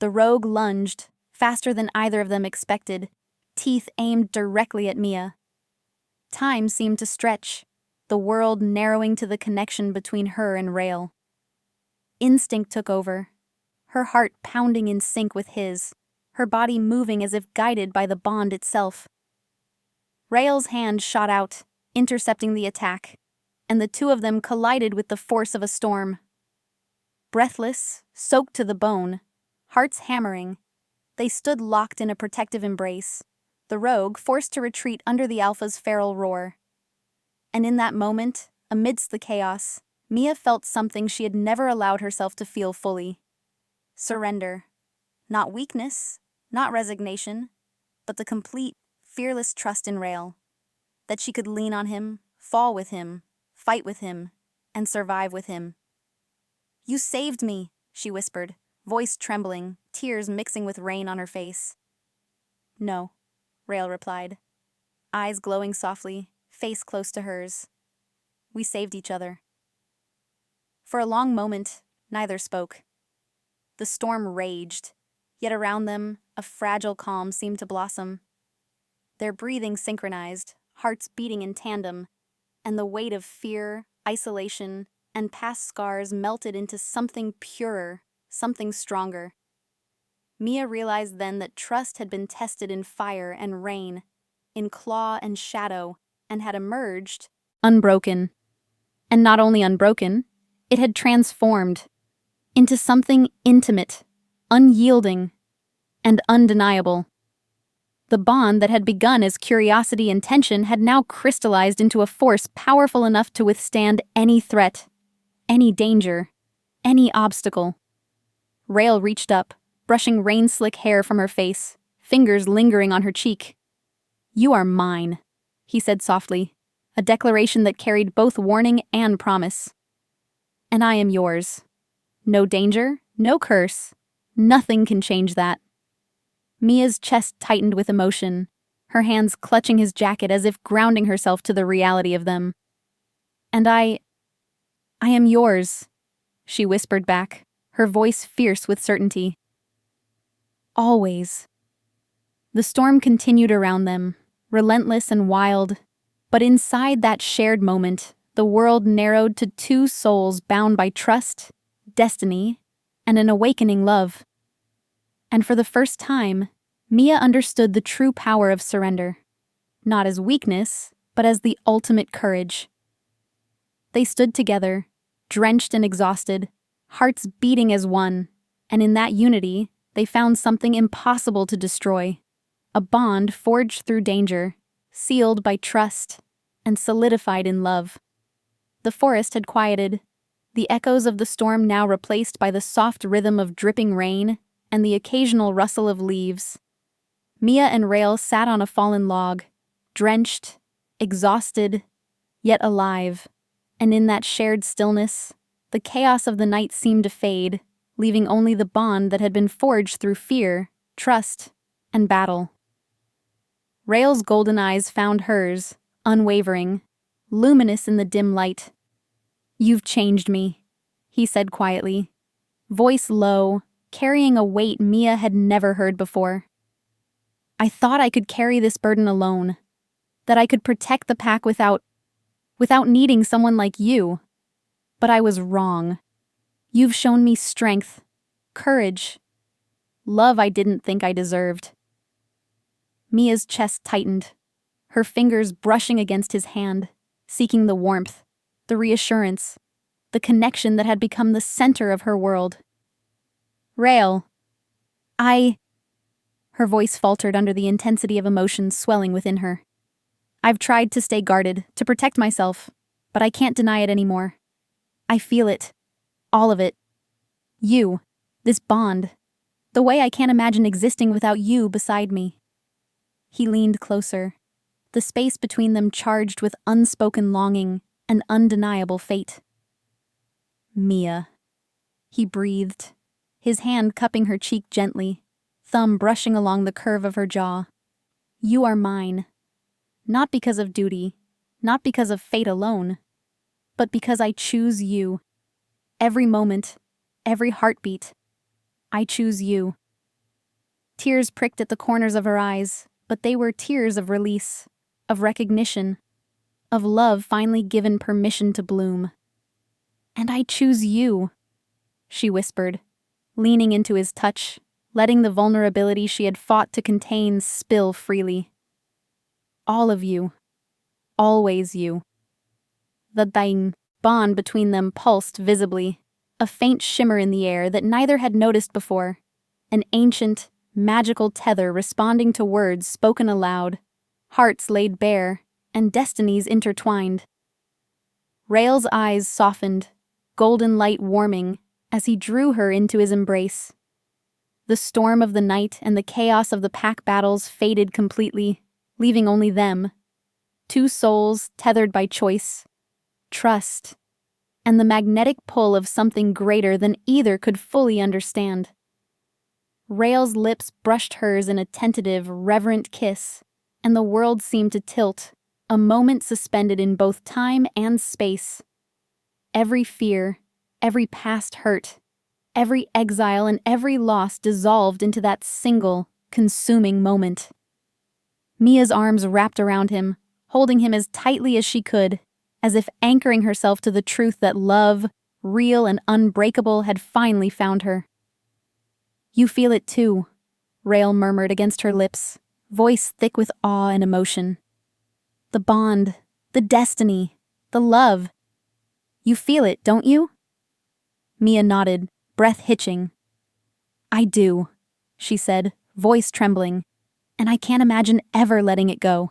The rogue lunged, faster than either of them expected, teeth aimed directly at Mia. Time seemed to stretch, the world narrowing to the connection between her and Rael. Instinct took over, her heart pounding in sync with his, her body moving as if guided by the bond itself. Rael's hand shot out, intercepting the attack, and the two of them collided with the force of a storm. Breathless, soaked to the bone, hearts hammering, they stood locked in a protective embrace, the rogue forced to retreat under the alpha's feral roar. And in that moment, amidst the chaos, Mia felt something she had never allowed herself to feel fully. Surrender. Not weakness, not resignation, but the complete, fearless trust in Rael. That she could lean on him, fall with him, fight with him, and survive with him. "You saved me," she whispered, voice trembling, tears mixing with rain on her face. "No," Rael replied, eyes glowing softly, face close to hers. "We saved each other." For a long moment, neither spoke. The storm raged, yet around them, a fragile calm seemed to blossom. Their breathing synchronized, hearts beating in tandem, and the weight of fear, isolation, and past scars melted into something purer, something stronger. Mia realized then that trust had been tested in fire and rain, in claw and shadow, and had emerged unbroken. And not only unbroken, it had transformed into something intimate, unyielding, and undeniable. The bond that had begun as curiosity and tension had now crystallized into a force powerful enough to withstand any threat, any danger, any obstacle. Rael reached up, brushing rain-slick hair from her face, fingers lingering on her cheek. "You are mine," he said softly, a declaration that carried both warning and promise. "And I am yours. No danger, no curse. Nothing can change that." Mia's chest tightened with emotion, her hands clutching his jacket as if grounding herself to the reality of them. "And I am yours," she whispered back, her voice fierce with certainty. "Always." The storm continued around them, relentless and wild, but inside that shared moment, the world narrowed to two souls bound by trust, destiny, and an awakening love. And for the first time, Mia understood the true power of surrender, not as weakness, but as the ultimate courage. They stood together, drenched and exhausted, hearts beating as one, and in that unity, they found something impossible to destroy, a bond forged through danger, sealed by trust, and solidified in love. The forest had quieted, the echoes of the storm now replaced by the soft rhythm of dripping rain and the occasional rustle of leaves. Mia and Rael sat on a fallen log, drenched, exhausted, yet alive, and in that shared stillness, the chaos of the night seemed to fade, leaving only the bond that had been forged through fear, trust, and battle. Rael's golden eyes found hers, unwavering, luminous in the dim light. "You've changed me," he said quietly, voice low, carrying a weight Mia had never heard before. "I thought I could carry this burden alone, that I could protect the pack without needing someone like you. But I was wrong. You've shown me strength, courage, love I didn't think I deserved." Mia's chest tightened, her fingers brushing against his hand, seeking the warmth, the reassurance, the connection that had become the center of her world. "Rael, her voice faltered under the intensity of emotions swelling within her. "I've tried to stay guarded, to protect myself, but I can't deny it anymore. I feel it. All of it. You. This bond. The way I can't imagine existing without you beside me." He leaned closer, the space between them charged with unspoken longing and undeniable fate. "Mia," he breathed, his hand cupping her cheek gently, thumb brushing along the curve of her jaw. "You are mine. Not because of duty, not because of fate alone, but because I choose you. Every moment, every heartbeat, I choose you." Tears pricked at the corners of her eyes, but they were tears of release, of recognition, of love finally given permission to bloom. "And I choose you," she whispered, leaning into his touch, letting the vulnerability she had fought to contain spill freely. "All of you. Always you." The dying bond between them pulsed visibly, a faint shimmer in the air that neither had noticed before, an ancient, magical tether responding to words spoken aloud, hearts laid bare, and destinies intertwined. Rael's eyes softened, golden light warming, as he drew her into his embrace. The storm of the night and the chaos of the pack battles faded completely, leaving only them. Two souls tethered by choice, trust, and the magnetic pull of something greater than either could fully understand. Rael's lips brushed hers in a tentative, reverent kiss, and the world seemed to tilt, a moment suspended in both time and space. Every fear, every past hurt, every exile and every loss dissolved into that single, consuming moment. Mia's arms wrapped around him, holding him as tightly as she could, as if anchoring herself to the truth that love, real and unbreakable, had finally found her. "You feel it too," Rael murmured against her lips, voice thick with awe and emotion. "The bond, the destiny, the love. You feel it, don't you?" Mia nodded, breath hitching. "I do," she said, voice trembling, "and I can't imagine ever letting it go."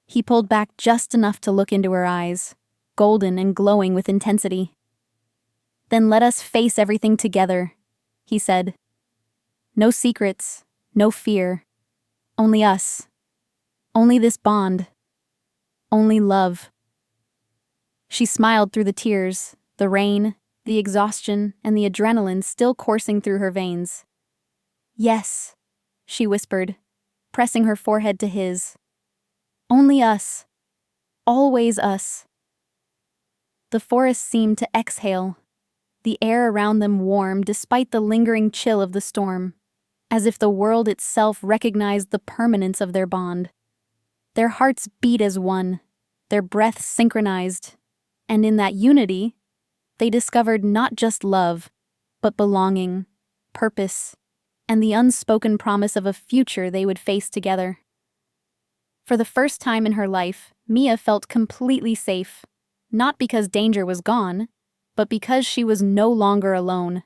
He pulled back just enough to look into her eyes, golden and glowing with intensity. "Then let us face everything together," he said. "No secrets, no fear. Only us. Only this bond. Only love." She smiled through the tears, the rain, the exhaustion, and the adrenaline still coursing through her veins. "Yes," she whispered, pressing her forehead to his. "Only us. Always us." The forest seemed to exhale, the air around them warm despite the lingering chill of the storm, as if the world itself recognized the permanence of their bond. Their hearts beat as one, their breaths synchronized, and in that unity, they discovered not just love, but belonging, purpose, and the unspoken promise of a future they would face together. For the first time in her life, Mia felt completely safe, not because danger was gone, but because she was no longer alone.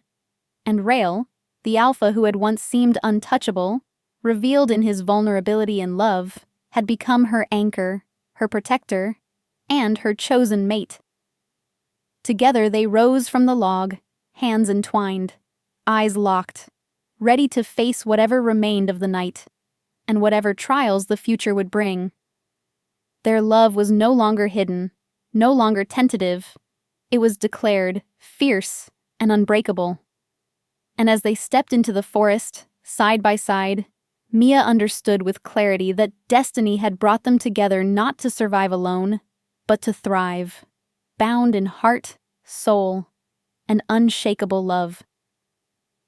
And Rael, the alpha who had once seemed untouchable, revealed in his vulnerability and love, had become her anchor, her protector, and her chosen mate. Together they rose from the log, hands entwined, eyes locked, ready to face whatever remained of the night, and whatever trials the future would bring. Their love was no longer hidden, no longer tentative. It was declared, fierce and unbreakable. And as they stepped into the forest, side by side, Mia understood with clarity that destiny had brought them together not to survive alone, but to thrive, bound in heart, soul, and unshakable love.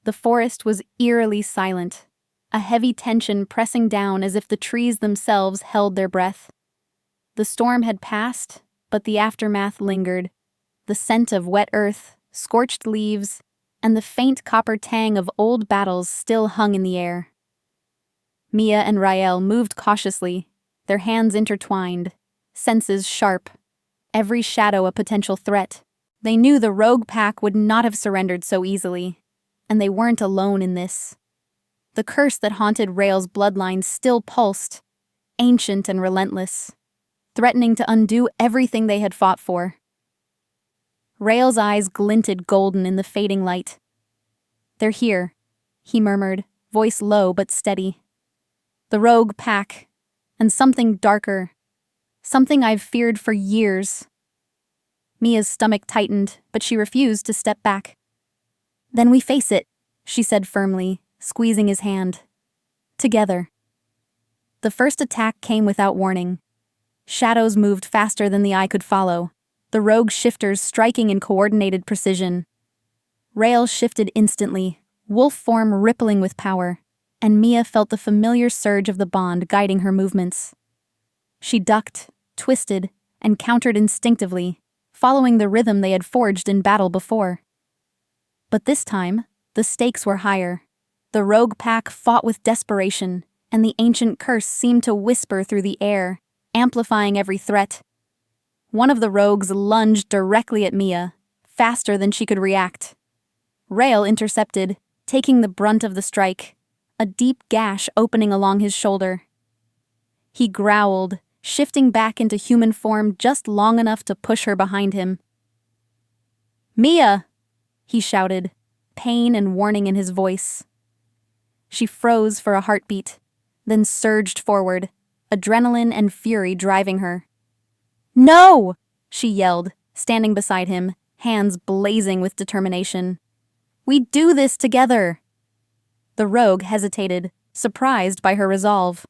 The forest was eerily silent, a heavy tension pressing down as if the trees themselves held their breath. The storm had passed, but the aftermath lingered. The scent of wet earth, scorched leaves, and the faint copper tang of old battles still hung in the air. Mia and Rael moved cautiously, their hands intertwined, senses sharp, every shadow a potential threat. They knew the rogue pack would not have surrendered so easily, and they weren't alone in this. The curse that haunted Rael's bloodline still pulsed, ancient and relentless, threatening to undo everything they had fought for. Rael's eyes glinted golden in the fading light. "They're here," he murmured, voice low but steady. "The rogue pack, and something darker, something I've feared for years." Mia's stomach tightened, but she refused to step back. "Then we face it," she said firmly, squeezing his hand. "Together." The first attack came without warning. Shadows moved faster than the eye could follow, the rogue shifters striking in coordinated precision. Rael shifted instantly, wolf form rippling with power, and Mia felt the familiar surge of the bond guiding her movements. She ducked, twisted, and countered instinctively, following the rhythm they had forged in battle before. But this time, the stakes were higher. The rogue pack fought with desperation, and the ancient curse seemed to whisper through the air, amplifying every threat. One of the rogues lunged directly at Mia, faster than she could react. Rael intercepted, taking the brunt of the strike, a deep gash opening along his shoulder. He growled, shifting back into human form just long enough to push her behind him. "Mia!" he shouted, pain and warning in his voice. She froze for a heartbeat, then surged forward, adrenaline and fury driving her. "No!" she yelled, standing beside him, hands blazing with determination. "We do this together!" The rogue hesitated, surprised by her resolve.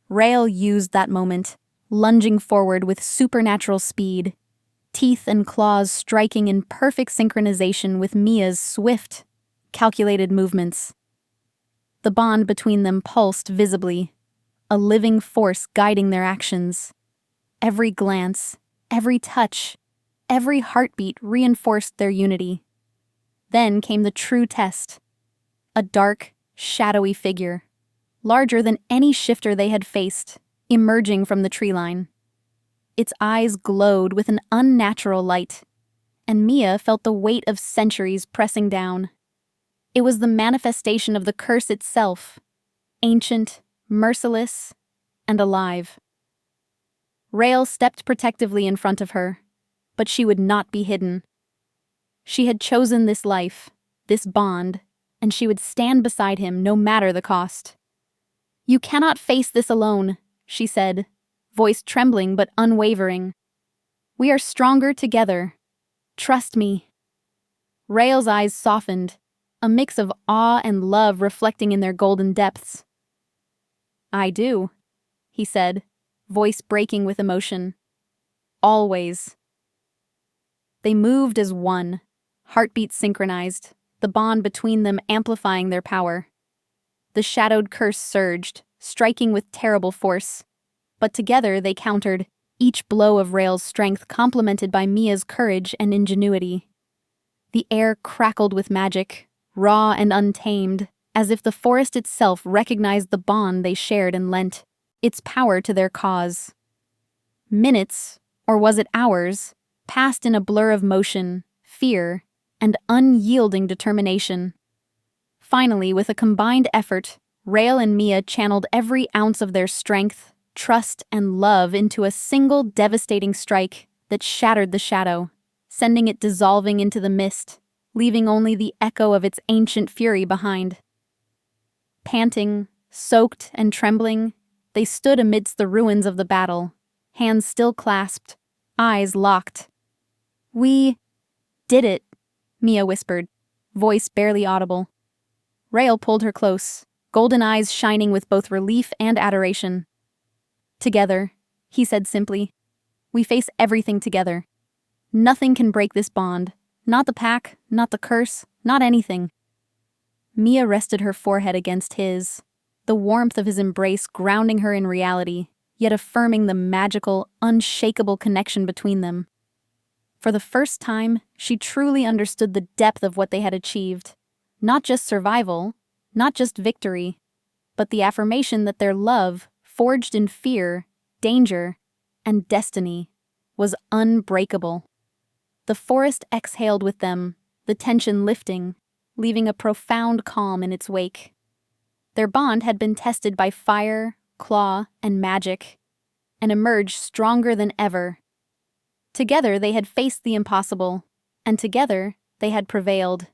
Rael used that moment, lunging forward with supernatural speed, teeth and claws striking in perfect synchronization with Mia's swift, calculated movements. The bond between them pulsed visibly, a living force guiding their actions. Every glance, every touch, every heartbeat reinforced their unity. Then came the true test. A dark, shadowy figure, larger than any shifter they had faced, emerging from the tree line. Its eyes glowed with an unnatural light, and Mia felt the weight of centuries pressing down. It was the manifestation of the curse itself, ancient, merciless, and alive. Rael stepped protectively in front of her, but she would not be hidden. She had chosen this life, this bond, and she would stand beside him no matter the cost. "You cannot face this alone," she said, voice trembling but unwavering. "We are stronger together. Trust me." Rael's eyes softened, a mix of awe and love reflecting in their golden depths. "I do," he said, voice breaking with emotion. "Always." They moved as one, heartbeats synchronized, the bond between them amplifying their power. The shadowed curse surged, striking with terrible force, but together they countered, each blow of Rael's strength complemented by Mia's courage and ingenuity. The air crackled with magic, raw and untamed, as if the forest itself recognized the bond they shared and lent its power to their cause. Minutes, or was it hours, passed in a blur of motion, fear, and unyielding determination. Finally, with a combined effort, Rael and Mia channeled every ounce of their strength, trust, and love into a single devastating strike that shattered the shadow, sending it dissolving into the mist, leaving only the echo of its ancient fury behind. Panting, soaked, and trembling, they stood amidst the ruins of the battle, hands still clasped, eyes locked. "We did it," Mia whispered, voice barely audible. Rael pulled her close, golden eyes shining with both relief and adoration. Together, he said simply. We face everything together. Nothing can break this bond. Not the pack, not the curse, not anything. Mia rested her forehead against his, the warmth of his embrace grounding her in reality, yet affirming the magical, unshakable connection between them. For the first time, she truly understood the depth of what they had achieved. Not just survival, not just victory, but the affirmation that their love, forged in fear, danger, and destiny, was unbreakable. The forest exhaled with them, the tension lifting, leaving a profound calm in its wake. Their bond had been tested by fire, claw, and magic, and emerged stronger than ever. Together they had faced the impossible, and together they had prevailed.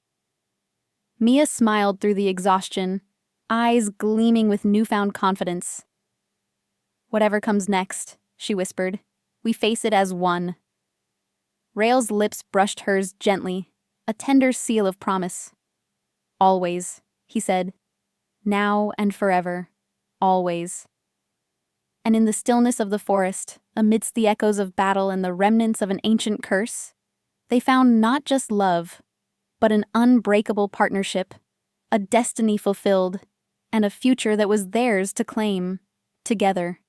Mia smiled through the exhaustion, eyes gleaming with newfound confidence. Whatever comes next, she whispered, we face it as one. Rael's lips brushed hers gently, a tender seal of promise. Always, he said. Now and forever. Always. And in the stillness of the forest, amidst the echoes of battle and the remnants of an ancient curse, they found not just love, but an unbreakable partnership, a destiny fulfilled, and a future that was theirs to claim, together.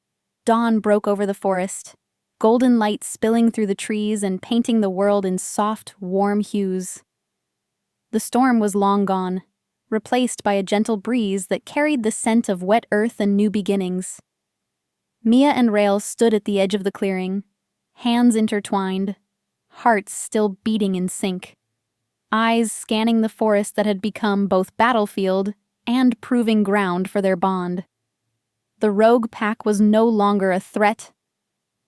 Dawn broke over the forest, golden light spilling through the trees and painting the world in soft, warm hues. The storm was long gone, replaced by a gentle breeze that carried the scent of wet earth and new beginnings. Mia and Rael stood at the edge of the clearing, hands intertwined, hearts still beating in sync, eyes scanning the forest that had become both battlefield and proving ground for their bond. The rogue pack was no longer a threat.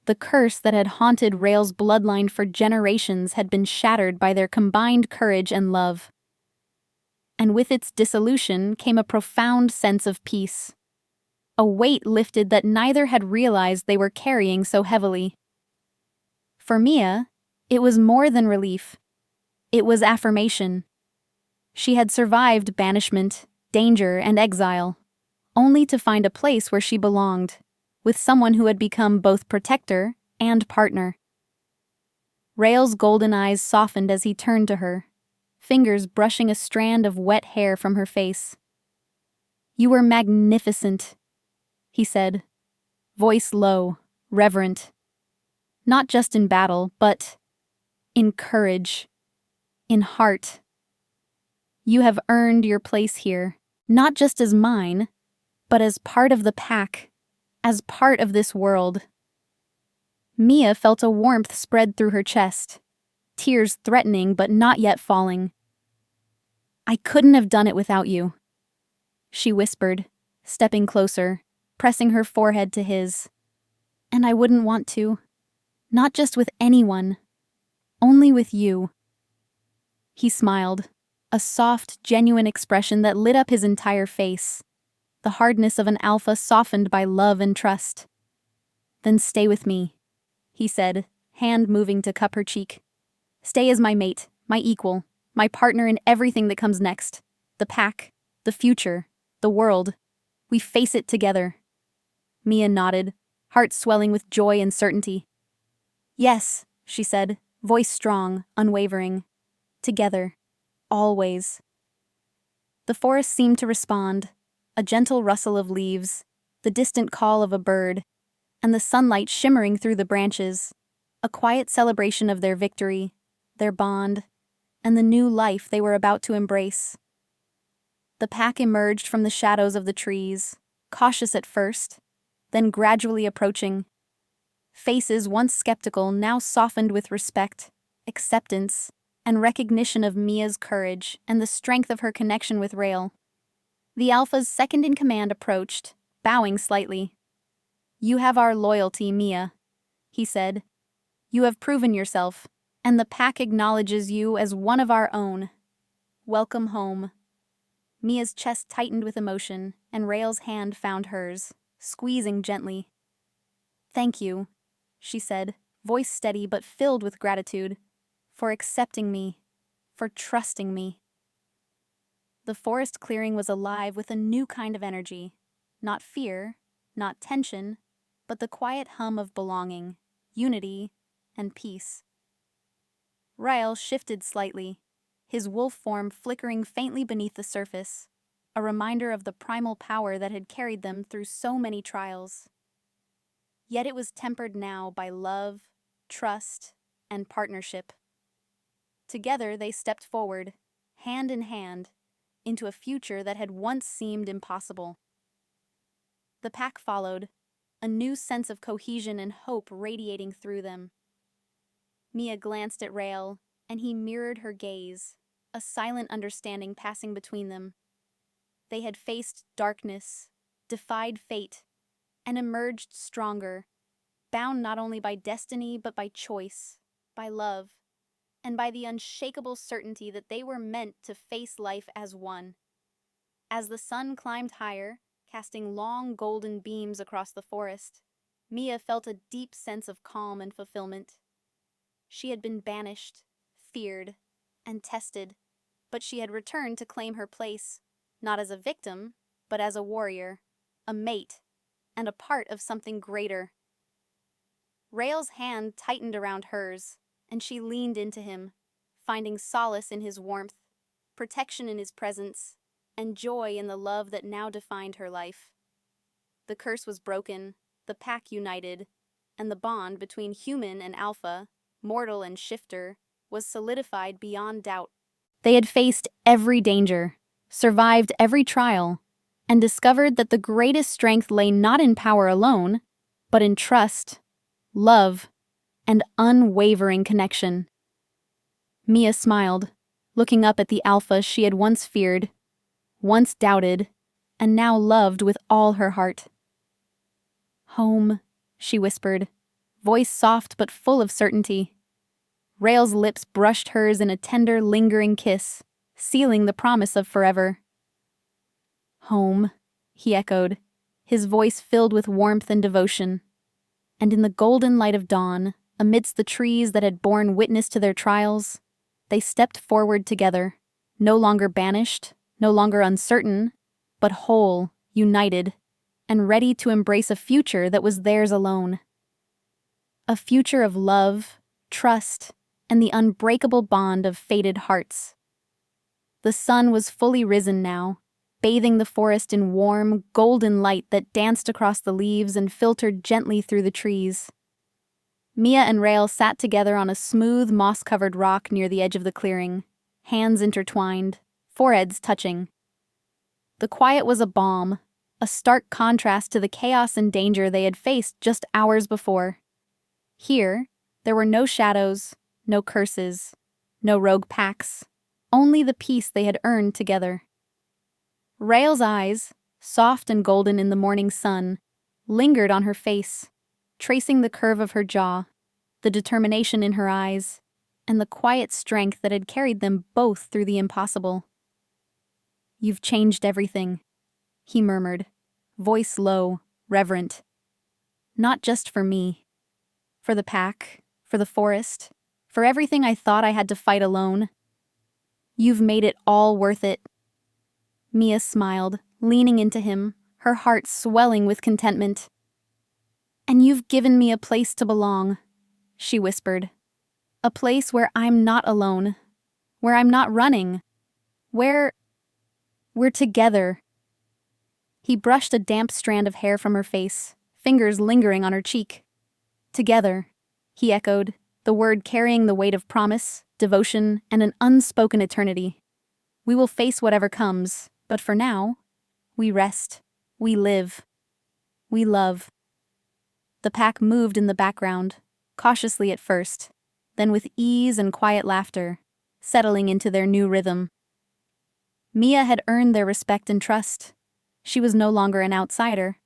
The curse that had haunted Rael's bloodline for generations had been shattered by their combined courage and love. And with its dissolution came a profound sense of peace. A weight lifted that neither had realized they were carrying so heavily. For Mia, it was more than relief. It was affirmation. She had survived banishment, danger, and exile, only to find a place where she belonged, with someone who had become both protector and partner. Rael's golden eyes softened as he turned to her, fingers brushing a strand of wet hair from her face. You were magnificent, he said, voice low, reverent. Not just in battle, but in courage, in heart. You have earned your place here, not just as mine, but as part of the pack, as part of this world. Mia felt a warmth spread through her chest, tears threatening but not yet falling. I couldn't have done it without you, she whispered, stepping closer, pressing her forehead to his. And I wouldn't want to. Not just with anyone. Only with you. He smiled, a soft, genuine expression that lit up his entire face, the hardness of an alpha softened by love and trust. Then stay with me, he said, hand moving to cup her cheek. Stay as my mate, my equal, my partner in everything that comes next. The pack, the future, the world. We face it together. Mia nodded, heart swelling with joy and certainty. Yes, she said, voice strong, unwavering. Together. Always. The forest seemed to respond, a gentle rustle of leaves, the distant call of a bird, and the sunlight shimmering through the branches, a quiet celebration of their victory, their bond, and the new life they were about to embrace. The pack emerged from the shadows of the trees, cautious at first, then gradually approaching. Faces once skeptical now softened with respect, acceptance, and recognition of Mia's courage and the strength of her connection with Rael. The Alpha's second-in-command approached, bowing slightly. You have our loyalty, Mia, he said. You have proven yourself, and the pack acknowledges you as one of our own. Welcome home. Mia's chest tightened with emotion, and Rael's hand found hers, squeezing gently. Thank you, she said, voice steady but filled with gratitude, for accepting me, for trusting me. The forest clearing was alive with a new kind of energy. Not fear, not tension, but the quiet hum of belonging, unity, and peace. Rael shifted slightly, his wolf form flickering faintly beneath the surface, a reminder of the primal power that had carried them through so many trials. Yet it was tempered now by love, trust, and partnership. Together they stepped forward, hand in hand, into a future that had once seemed impossible. The pack followed, a new sense of cohesion and hope radiating through them. Mia glanced at Rael, and he mirrored her gaze, a silent understanding passing between them. They had faced darkness, defied fate, and emerged stronger, bound not only by destiny but by choice, by love, and by the unshakable certainty that they were meant to face life as one. As the sun climbed higher, casting long golden beams across the forest, Mia felt a deep sense of calm and fulfillment. She had been banished, feared, and tested, but she had returned to claim her place, not as a victim, but as a warrior, a mate, and a part of something greater. Rael's hand tightened around hers, and she leaned into him, finding solace in his warmth, protection in his presence, and joy in the love that now defined her life. The curse was broken, the pack united, and the bond between human and alpha, mortal and shifter, was solidified beyond doubt. They had faced every danger, survived every trial, and discovered that the greatest strength lay not in power alone, but in trust, love, and unwavering connection. Mia smiled, looking up at the alpha she had once feared, once doubted, and now loved with all her heart. "Home," she whispered, voice soft but full of certainty. Rael's lips brushed hers in a tender, lingering kiss, sealing the promise of forever. "Home," he echoed, his voice filled with warmth and devotion. And in the golden light of dawn, amidst the trees that had borne witness to their trials, they stepped forward together, no longer banished, no longer uncertain, but whole, united, and ready to embrace a future that was theirs alone. A future of love, trust, and the unbreakable bond of fated hearts. The sun was fully risen now, bathing the forest in warm, golden light that danced across the leaves and filtered gently through the trees. Mia and Rael sat together on a smooth, moss-covered rock near the edge of the clearing, hands intertwined, foreheads touching. The quiet was a balm, a stark contrast to the chaos and danger they had faced just hours before. Here, there were no shadows, no curses, no rogue packs, only the peace they had earned together. Rael's eyes, soft and golden in the morning sun, lingered on her face, tracing the curve of her jaw, the determination in her eyes, and the quiet strength that had carried them both through the impossible. "You've changed everything," he murmured, voice low, reverent. "Not just for me. For the pack, for the forest, for everything I thought I had to fight alone. You've made it all worth it." Mia smiled, leaning into him, her heart swelling with contentment. "And you've given me a place to belong," she whispered. "A place where I'm not alone, where I'm not running, where we're together." He brushed a damp strand of hair from her face, fingers lingering on her cheek. "Together," he echoed, the word carrying the weight of promise, devotion, and an unspoken eternity. "We will face whatever comes, but for now, we rest, we live, we love." The pack moved in the background, cautiously at first, then with ease and quiet laughter, settling into their new rhythm. Mia had earned their respect and trust. She was no longer an outsider,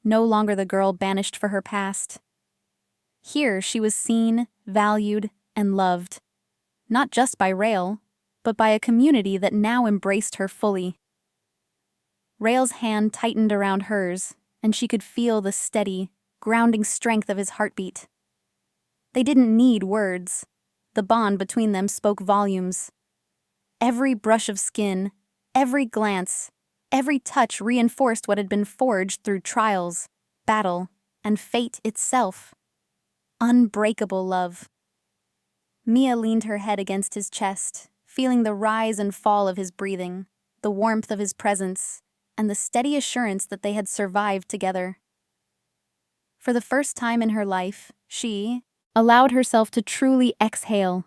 no longer the girl banished for her past. Here she was seen, valued, and loved, not just by Rael, but by a community that now embraced her fully. Rael's hand tightened around hers, and she could feel the steady, grounding strength of his heartbeat. They didn't need words. The bond between them spoke volumes. Every brush of skin, Every glance, every touch reinforced what had been forged through trials, battle, and fate itself. Unbreakable love. Mia leaned her head against his chest, feeling the rise and fall of his breathing, the warmth of his presence, and the steady assurance that they had survived together. For the first time in her life, she allowed herself to truly exhale,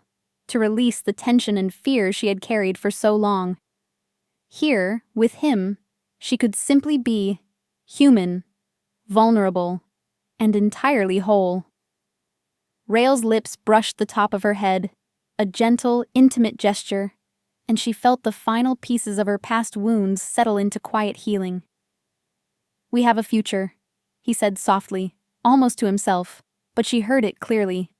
to release the tension and fear she had carried for so long. Here, with him, she could simply be human, vulnerable, and entirely whole. Rael's lips brushed the top of her head, a gentle, intimate gesture, and she felt the final pieces of her past wounds settle into quiet healing. "We have a future," he said softly, almost to himself, but she heard it clearly.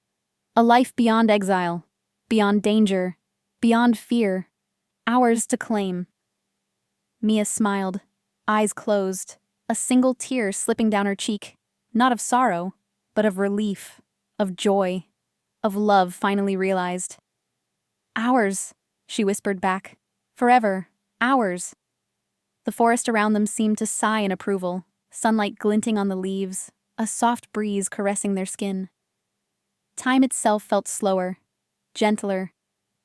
"A life beyond exile, beyond danger, beyond fear, ours to claim." Mia smiled, eyes closed, a single tear slipping down her cheek, not of sorrow, but of relief, of joy, of love finally realized. "Ours," she whispered back. "Forever, ours." The forest around them seemed to sigh in approval, sunlight glinting on the leaves, a soft breeze caressing their skin. Time itself felt slower, gentler,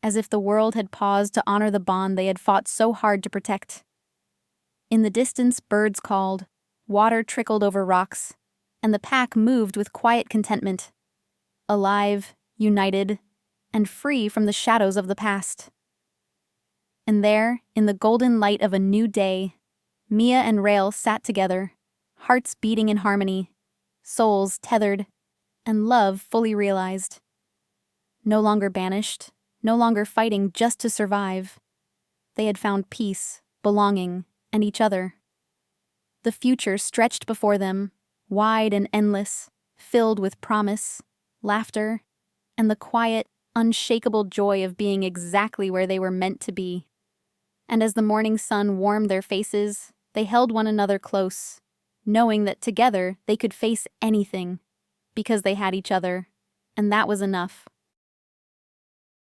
as if the world had paused to honor the bond they had fought so hard to protect. In the distance, birds called, water trickled over rocks, and the pack moved with quiet contentment, alive, united, and free from the shadows of the past. And there, in the golden light of a new day, Mia and Rael sat together, hearts beating in harmony, souls tethered, and love fully realized. No longer banished, no longer fighting just to survive. They had found peace, belonging, and each other. The future stretched before them, wide and endless, filled with promise, laughter, and the quiet, unshakable joy of being exactly where they were meant to be. And as the morning sun warmed their faces, they held one another close, knowing that together they could face anything, because they had each other, and that was enough.